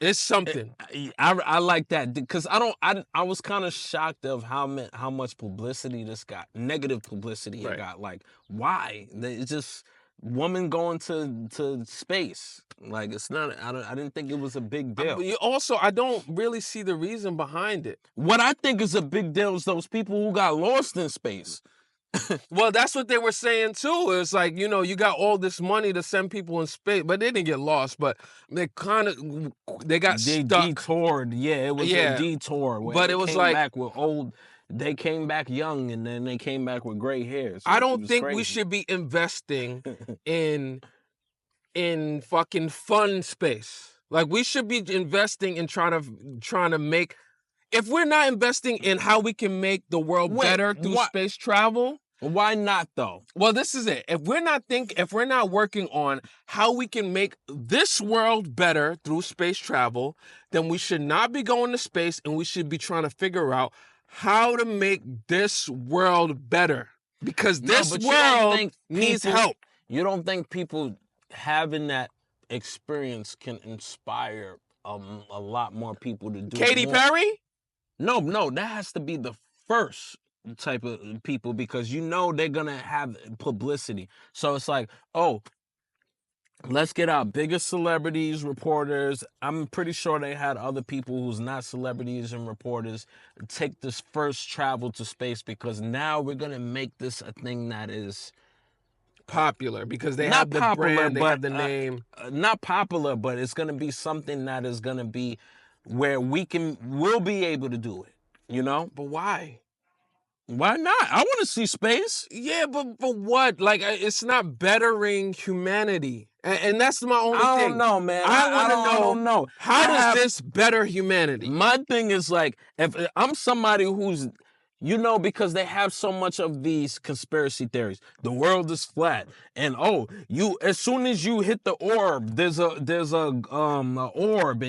It's something. I like that because I was kind of shocked of how much publicity this got, negative publicity it got. Like, why? It's just woman going to space. Like, it's not. I didn't think it was a big deal. Also, I don't really see the reason behind it. What I think is a big deal is those people who got lost in space. Well, that's what they were saying too. It's like, you know, you got all this money to send people in space, but they didn't get lost. But they got stuck. Detoured. Yeah, it was a detour. But it was like back with old. They came back young, and then they came back with gray hairs. I don't think we should be investing in fucking fun space. Like, we should be investing in trying to make... If we're not investing in how we can make the world better through space travel... Why not, though? Well, this is it. If we're not working on how we can make this world better through space travel, then we should not be going to space, and we should be trying to figure out how to make this world better. Because this world needs help. You don't think people having that experience can inspire a lot more people to do Katy more? Perry? No, that has to be the first type of people because you know they're gonna have publicity. So it's like, oh, let's get our biggest celebrities, reporters. I'm pretty sure they had other people who's not celebrities and reporters take this first travel to space because now we're gonna make this a thing that is popular because they have the brand, they have the name. Not popular, but it's gonna be something that is gonna be where we'll be able to do it. You know? But why? Why not? I want to see space. Yeah, but what? Like, it's not bettering humanity. And that's my only thing. I don't know, man. I want to know, I don't know. how does this better humanity? My thing is like, if I'm somebody who's, because they have so much of these conspiracy theories. The world is flat, and as soon as you hit the orb, there's a orb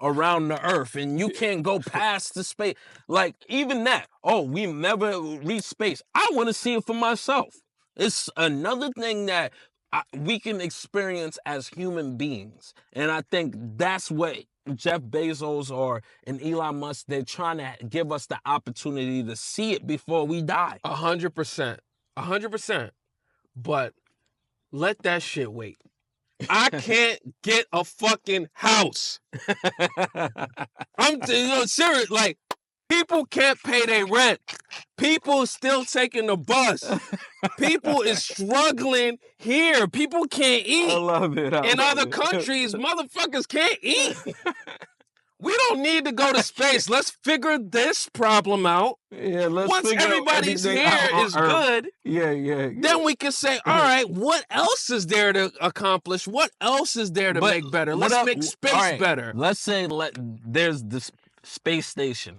around the earth, and you can't go past the space. Like even that. Oh, we never reach space. I want to see it for myself. It's another thing that we can experience as human beings, and I think that's what Jeff Bezos and Elon Musk, they're trying to give us the opportunity to see it before we die. 100%. 100%. But let that shit wait. I can't get a fucking house. I'm serious. Like, people can't pay their rent. People still taking the bus. People is struggling here. People can't eat. I love it. In other countries, motherfuckers can't eat. We don't need to go to space. Let's figure this problem out. Yeah, let's Once figure everybody's everything here out is on Earth. good, Yeah. then we can say, all right, what else is there to accomplish? What else is there to make better? Let's make space better. Let's say there's the space station.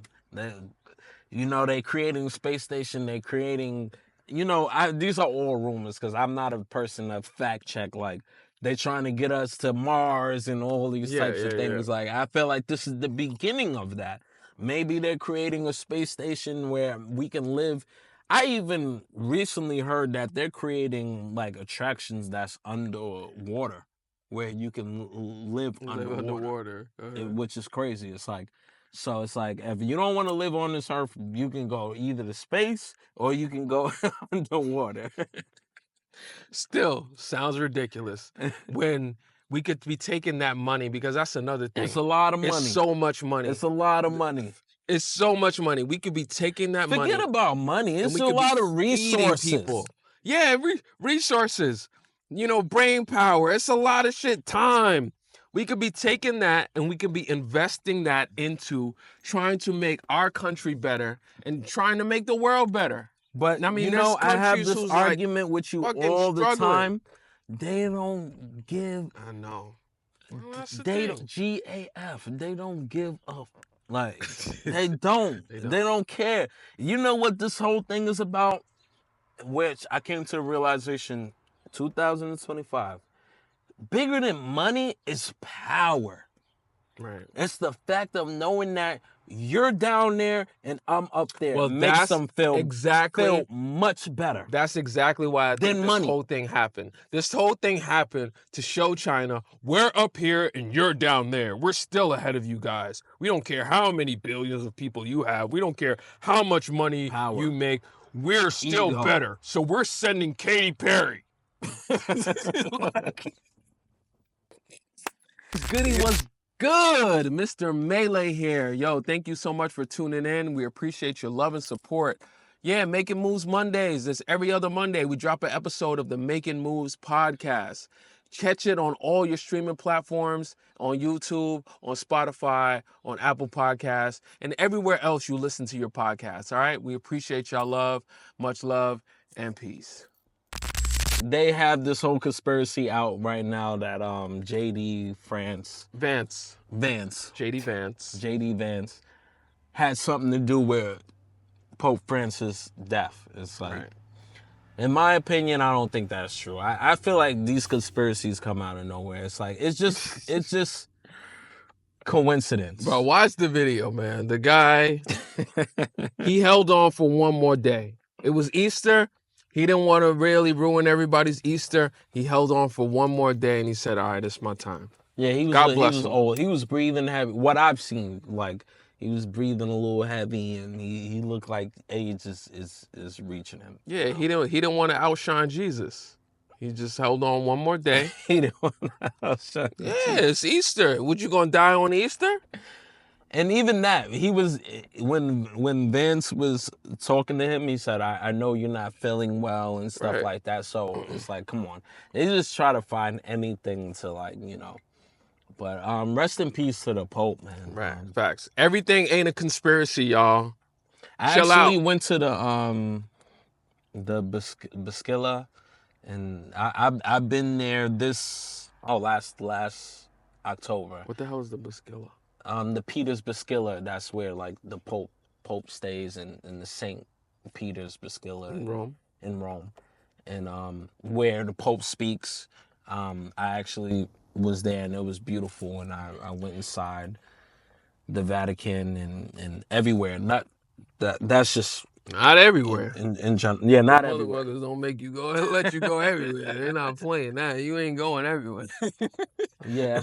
They creating a space station. They creating, these are all rumors because I'm not a person that fact check. Like, they trying to get us to Mars and all these types of things. Yeah. Like, I feel like this is the beginning of that. Maybe they're creating a space station where we can live. I even recently heard that they're creating like attractions that's underwater, where you can live underwater. Which is crazy. It's like if you don't want to live on this earth, you can go either to space or you can go underwater. Still sounds ridiculous when we could be taking that money, because that's another thing. It's a lot of money. It's so much money. It's a lot of money. It's so much money. We could be taking that money. Forget about money. It's a lot of resources. People. Yeah, resources. Brain power. It's a lot of shit. Time. We could be taking that and we could be investing that into trying to make our country better and trying to make the world better. But I mean, I have this argument with you all the time. They don't give. I know. Well, they don't GAF. They don't give up. Like they don't. They don't care. You know what this whole thing is about? Which I came to the realization, 2025. Bigger than money is power. Right. It's the fact of knowing that you're down there and I'm up there. Well, makes them feel much better. That's exactly why I think this whole thing happened. This whole thing happened to show China, we're up here and you're down there. We're still ahead of you guys. We don't care how many billions of people you have. We don't care how much money you make. We're still better. So we're sending Katy Perry. Goody was good. Mr. Melee here. Yo, thank you so much for tuning in. We appreciate your love and support. Yeah, Making Moves Mondays. It's every other Monday. We drop an episode of the Making Moves podcast. Catch it on all your streaming platforms, on YouTube, on Spotify, on Apple Podcasts, and everywhere else you listen to your podcasts. All right? We appreciate y'all love. Much love and peace. They have this whole conspiracy out right now that JD Vance had something to do with Pope Francis' death. It's like, in my opinion, I don't think that's true. I feel like these conspiracies come out of nowhere. It's like it's just coincidence. Bro, watch the video, man. The guy, he held on for one more day. It was Easter. He didn't want to really ruin everybody's Easter. He held on for one more day and he said, all right, it's my time. Yeah, he was old. He was breathing heavy. What I've seen, like, he was breathing a little heavy and he looked like age is reaching him. Yeah, he didn't want to outshine Jesus. He just held on one more day. He didn't want to outshine Jesus. Yeah, it's Easter. Would you gonna die on Easter? And even that, he was, when Vance was talking to him, he said, I know you're not feeling well and stuff like that. So it's like, come on. They just try to find anything to, like, But rest in peace to the Pope, man. Right, facts. Everything ain't a conspiracy, y'all. I actually went to the Basilica and I've been there last October. What the hell is the Basquilla? The Peter's Basquilla. That's where like the Pope stays in the Saint Peter's Basquilla In Rome. In Rome, and where the Pope speaks. I actually was there and it was beautiful, and I went inside the Vatican and everywhere. Not that's just Not everywhere. in general. Yeah, not Some everywhere. motherfuckers don't make you go let you go everywhere. They're not playing that. You ain't going everywhere. Yeah,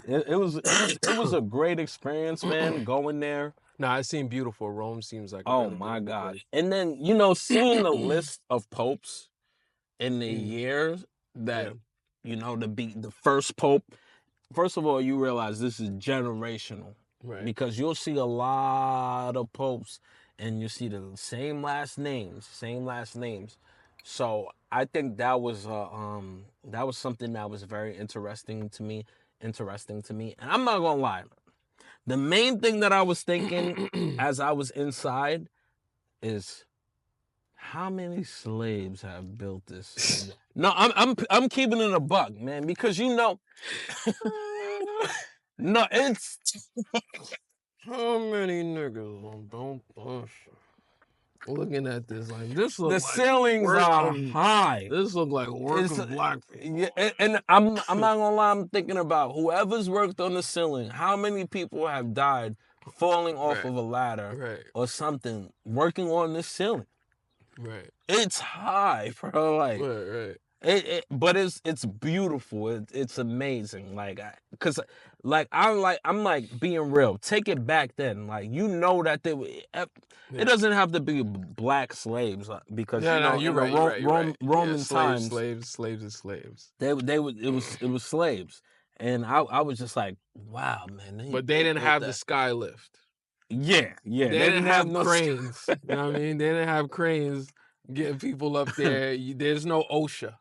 it was a great experience, man, going there. Nah, it seemed beautiful. Rome seems like a Oh really my beautiful God. place. And then, seeing the list of popes in the years that, the first pope, first of all, you realize this is generational. Right. Because you'll see a lot of popes and you see the same last names. So I think that was something that was very interesting to me. And I'm not gonna lie. The main thing that I was thinking as I was inside is how many slaves have built this? No, I'm keeping it a buck, man, because no, it's How many niggas don't push? Looking at this, like this look the like ceilings work are of- high. This look like work of black people. Yeah, and I'm not gonna lie, I'm thinking about whoever's worked on the ceiling, how many people have died falling off of a ladder or something, working on the ceiling. Right. It's high, bro. Like, Right. but it's beautiful. It's amazing. Like, I'm being real. Take it back then. Like, that it doesn't have to be black slaves because you're right. Roman times slaves. it was slaves, and I was just like, wow, man. But they didn't have the sky lift. Yeah. They didn't have no cranes. You know what I mean? They didn't have cranes getting people up there. There's no OSHA.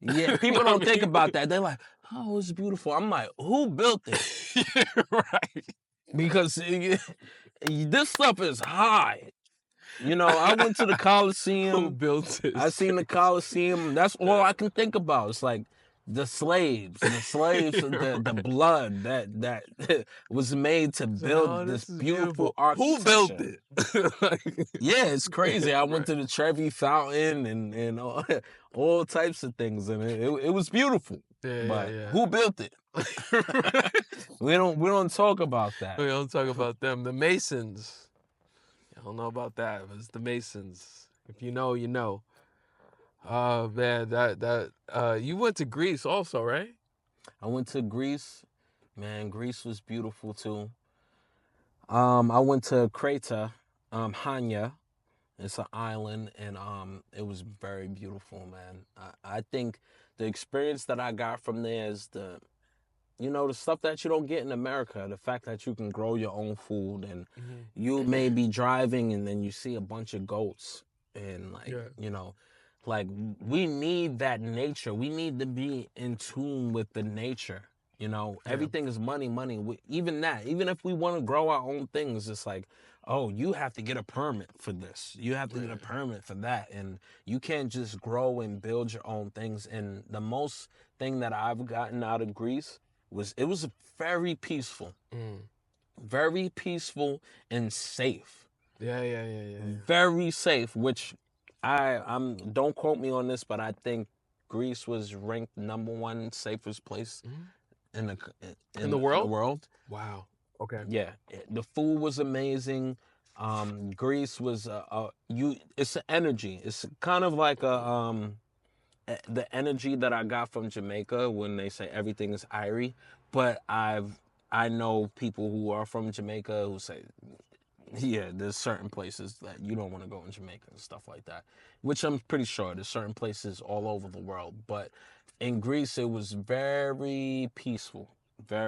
Yeah, people don't think about that. They're like, oh, it's beautiful. I'm like, who built it? Right. Because this stuff is high. I went to the Coliseum. Who built it? I seen the Coliseum. That's all I can think about. It's like the slaves, the blood that was made to build this beautiful architecture. Who built it? Yeah, it's crazy. I went to the Trevi Fountain and all types of things, and it was beautiful. But who built it? We don't talk about that. We don't talk about them. The Masons. I don't know about that. It's the Masons. If you know, you know. Man, you went to Greece also, right? I went to Greece. Man, Greece was beautiful too. I went to Creta, Hania. It's an island, and it was very beautiful, man. I think the experience that I got from there is the stuff that you don't get in America. The fact that you can grow your own food, and you may be driving, and then you see a bunch of goats, and like we need that nature. We need to be in tune with the nature. Everything is money. Even if we want to grow our own things, it's like, oh, you have to get a permit for this. You have to get a permit for that. And you can't just grow and build your own things. And the most thing that I've gotten out of Greece was very peaceful. Very peaceful and safe. Yeah. Very safe, which I'm don't quote me on this, but I think Greece was ranked #1 safest place in the world. Wow. Okay. Yeah, the food was amazing. Greece was it's an energy. It's kind of like the energy that I got from Jamaica when they say everything is irie. But I know people who are from Jamaica who say, yeah, there's certain places that you don't want to go in Jamaica and stuff like that, which I'm pretty sure there's certain places all over the world. But in Greece, it was very peaceful, and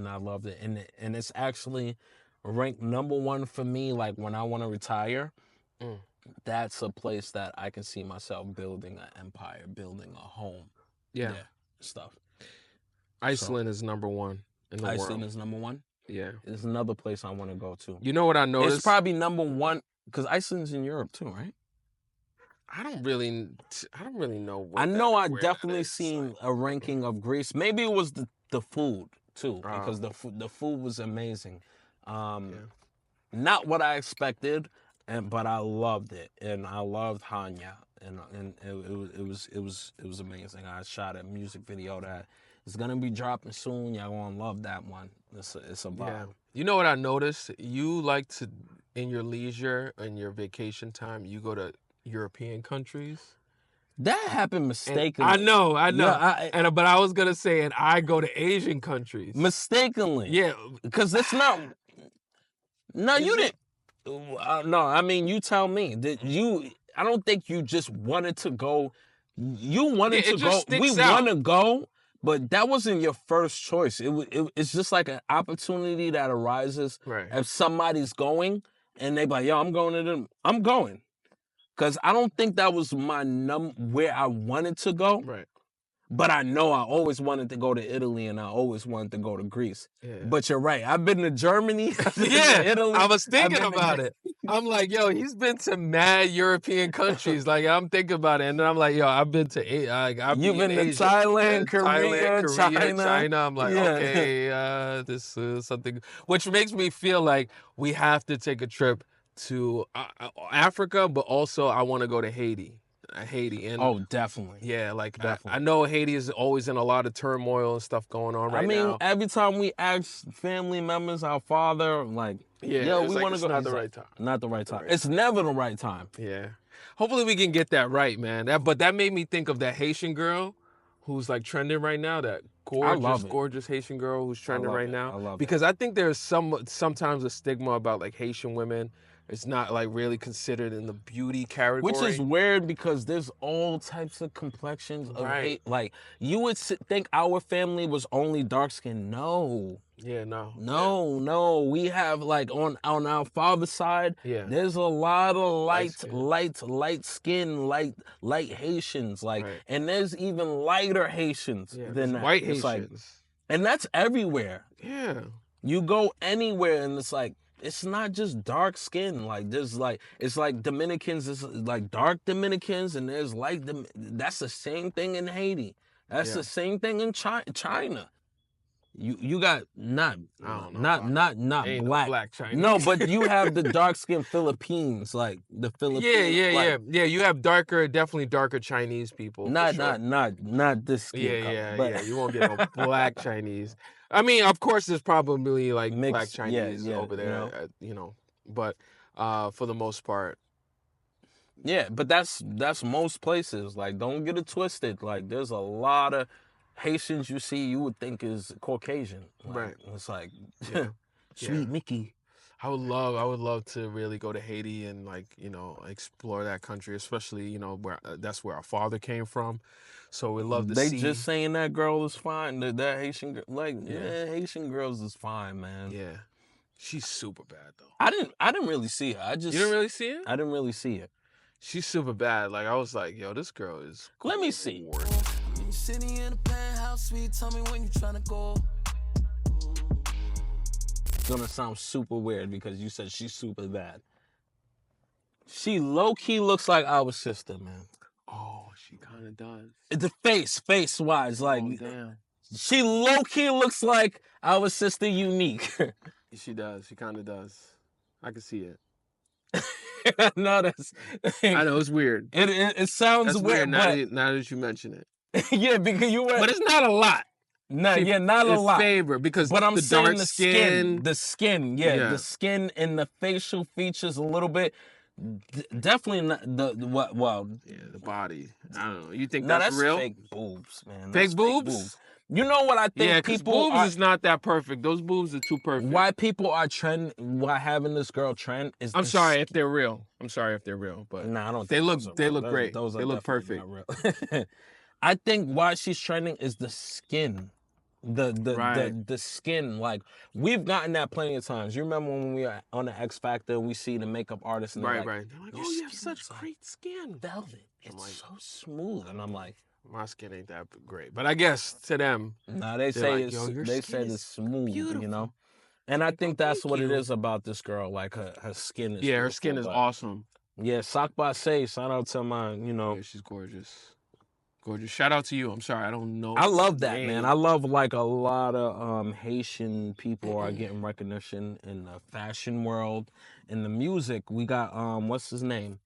I loved it. And it's actually ranked #1 for me. Like when I want to retire, that's a place that I can see myself building an empire, building a home. Yeah, stuff. Iceland is #1 in the world. Iceland is #1. Yeah, it's another place I want to go to. You know what I noticed? It's probably #1 because Iceland's in Europe too, right? I don't really know. What I know I where that definitely is. seen a ranking of Greece. Maybe it was the food too, because the food was amazing. Not what I expected, but I loved it, and I loved Hanya, and it was amazing. I shot a music video that is gonna be dropping soon. Y'all gonna love that one. It's a vibe. Yeah. You know what I noticed? You like to, in your leisure and your vacation time, you go to European countries. That happened mistakenly. I know. Yeah, But I was gonna say, and I go to Asian countries. mistakenly. Yeah, because it's not. No, you it? didn't. No, I mean, you tell me. I don't think you just wanted to go. You wanted to go. We want to go, but that wasn't your first choice. It's just like an opportunity that arises if somebody's going and they be like, yo, I'm going to them. I'm going. Because I don't think that was my where I wanted to go. Right. But I know I always wanted to go to Italy and I always wanted to go to Greece. Yeah. But you're right. I've been to Germany. Yeah, to Italy. I was thinking about it. I'm like, yo, he's been to mad European countries. Like, I'm thinking about it. And then I'm like, yo, I've been to You've been to Thailand, Korea, China. I'm like, okay, this is something. Which makes me feel like we have to take a trip to Africa, but also I want to go to Haiti. And definitely. Yeah, like definitely. I know Haiti is always in a lot of turmoil and stuff going on right now. I mean, every time we ask family members, our father, like, we want to go. Not the right time. Not the right time. It's never the right time. Yeah. Hopefully we can get that right, man. But that made me think of that Haitian girl who's like trending right now. That gorgeous Haitian girl who's trending right now. I love because I think there's sometimes a stigma about like Haitian women. It's not like really considered in the beauty category. Which is weird because there's all types of complexions of hate. Like, you would think our family was only dark skinned. No. Yeah, no. No. We have like on our father's side, there's a lot of light skin, light Haitians. Like, and there's even lighter Haitians than that. White Haitians. Like, and that's everywhere. Yeah. You go anywhere and it's like, it's not just dark skin. Like, there's like, it's like Dominicans, it's like dark Dominicans, and there's like that's the same thing in Haiti. That's the same thing in China. You got not black. No black Chinese. No, but you have the dark skinned Philippines, like the Philippines. Yeah. You have definitely darker Chinese people. Not this skin color. Yeah. You won't get no black Chinese. I mean, of course, there's probably like mixed, black Chinese over there, but for the most part. Yeah, but that's most places. Like, don't get it twisted. Like, there's a lot of Haitians you see you would think is Caucasian. Like, it's like, sweet Mickey. I would love to really go to Haiti and explore that country, especially where that's where our father came from. So we love to see. They just saying that girl is fine. That Haitian girl, Haitian girls is fine, man. Yeah, she's super bad though. I didn't really see her. You didn't really see her? I didn't really see her. She's super bad. Like, I was like, yo, this girl is. Let me see. Sitting in a penthouse suite, tell me when you tryna go. It's gonna sound super weird because you said she's super bad. She low-key looks like our sister, man. Oh, she kind of does. The face-wise, like, damn. She low-key looks like our sister Unique. She does. She kind of does. I can see it. No, I know, it's weird. It sounds that's weird, but now that you mention it. Yeah, because you were. But it's not a lot. Not a lot. Favor because but I'm the saying dark the skin, the skin and the facial features a little bit. Definitely not the body. I don't know. You think that's real? Fake boobs, man. Fake boobs? You know what I think? Yeah, because boobs is not that perfect. Those boobs are too perfect. Why people are why having this girl trend is. I'm sorry if they're real. But I don't. They look great. Those they look perfect. Not real. I think why she's trending is the skin. The skin, like, we've gotten that plenty of times. You remember when we were on the Xfactor, we see the makeup artist and right. They're like, oh, you have such great skin. Velvet. It's so smooth. And I'm like, my skin ain't that great. But I guess to them, they say it's smooth, And I think that's what it is about this girl. Like, her skin is her skin is awesome. Yeah, Sock Say. Shout out to my, Yeah, she's gorgeous. Gorgeous. Shout out to you. I'm sorry, I don't know. I love that, name. man. I love like a lot of Haitian people are getting recognition in the fashion world, in the music. We got what's his name?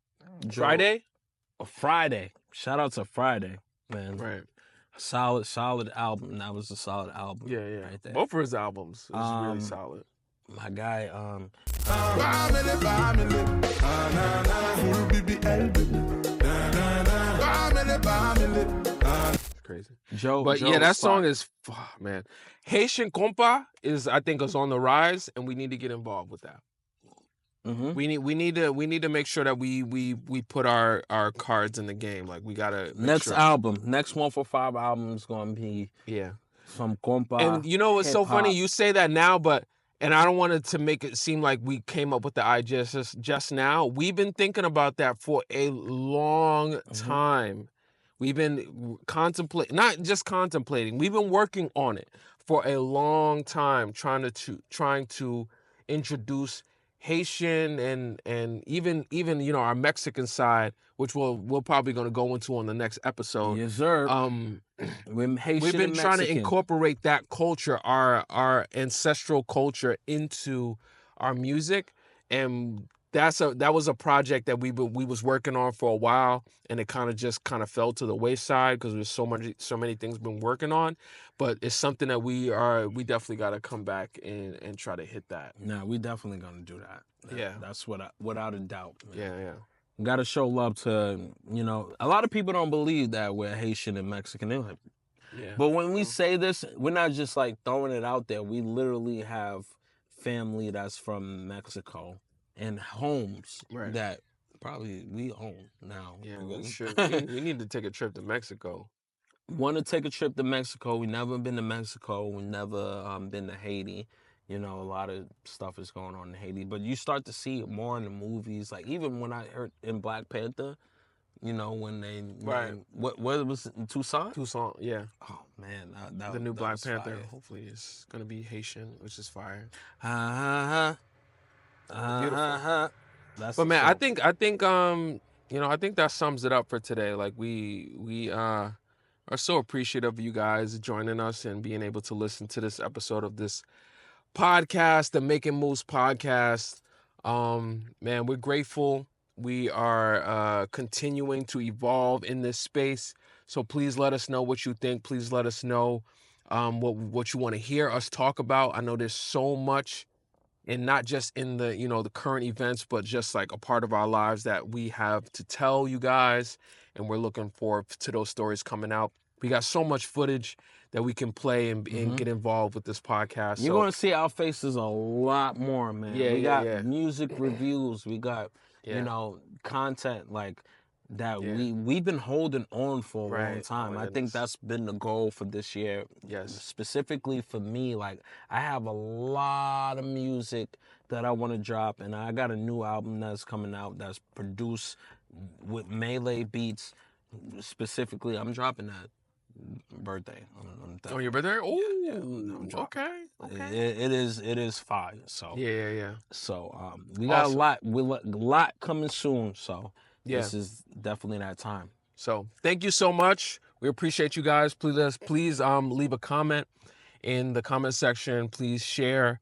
Friday. Friday. Shout out to Friday, man. Right. Solid album. That was a solid album. Yeah. Right there. Both of his albums is really solid. My guy, It's crazy. Joe. But yeah, that Spot. song is, man. Haitian compa I think is on the rise, and we need to get involved with that. Mm-hmm. We need to make sure that we put our cards in the game. Like we gotta Next album, next 145 album is gonna be some compa. And you know what's so hip-hop. funny? You say that now, and I don't want it to make it seem like we came up with the idea just now. We've been thinking about that for a long time. We've been not just contemplating. We've been working on it for a long time, trying to introduce Haitian and even our Mexican side, which we're probably going to go into on the next episode. Yes, sir. We've been trying to incorporate that culture, our ancestral culture, into our music, and that was a project that we was working on for a while, and it kind of fell to the wayside because there's so many things been working on, but it's something that we definitely got to come back and try to hit that. No, we definitely gonna do that. Yeah, that's without a doubt. Man. Yeah. Got to show love to a lot of people don't believe that we're Haitian and Mexican. They're like, but when we say this, we're not just like throwing it out there. We literally have family that's from Mexico. And homes that probably we own now. Yeah, we need to take a trip to Mexico. Want to take a trip to Mexico. We never been to Mexico. We never been to Haiti. A lot of stuff is going on in Haiti. But you start to see it more in the movies. Like even when I heard in Black Panther, when they what was it, Tucson? Tucson, yeah. Oh man, the new Black Panther. Fire. Hopefully it's gonna be Haitian, which is fire. But man, I think that sums it up for today. Like we are so appreciative of you guys joining us and being able to listen to this episode of this podcast, the Making Moves podcast. Man, we're grateful. We are continuing to evolve in this space. So please let us know what you think. Please let us know what you want to hear us talk about. I know there's so much, and not just in the the current events, but just like a part of our lives that we have to tell you guys, and we're looking forward to those stories coming out. We got so much footage that we can play and get involved with this podcast. You're going to see our faces a lot more, man. We got music reviews. We got content like that we've been holding on for a long time. I think that's been the goal for this year. Yes. Specifically for me, like I have a lot of music that I want to drop, and I got a new album that's coming out that's produced with Melee beats. Specifically, I'm dropping that birthday. On your birthday? Oh, okay. It is fire. So yeah. So we got a lot coming soon. So. Yeah. This is definitely that time. So thank you so much. We appreciate you guys. Please leave a comment in the comment section. Please share,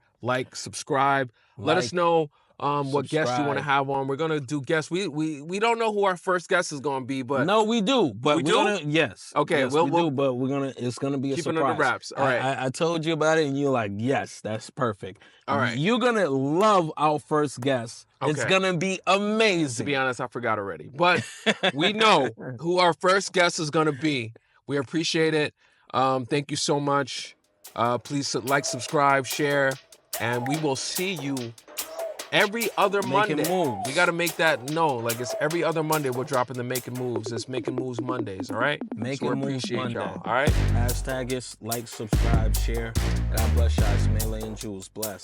subscribe. Let us know what guests you want to have on. We're gonna do guests. We don't know who our first guest is gonna be, but no, we do. But yes. Okay, yes, we do. But it's gonna be a surprise. Keep it under wraps. All right. I told you about it, and you're like, yes, that's perfect. All right. You're gonna love our first guest. Okay. It's gonna be amazing. To be honest, I forgot already, but we know who our first guest is gonna be. We appreciate it. Thank you so much. Please subscribe, share, and we will see you every other Monday. Moves. We got to make that known. Like it's every other Monday we're dropping the Making Moves. It's Making Moves Mondays, all right? Making Moves Monday. Y'all, all right? Hashtag it, subscribe, share. God bless you guys. Melee and Jules. Bless.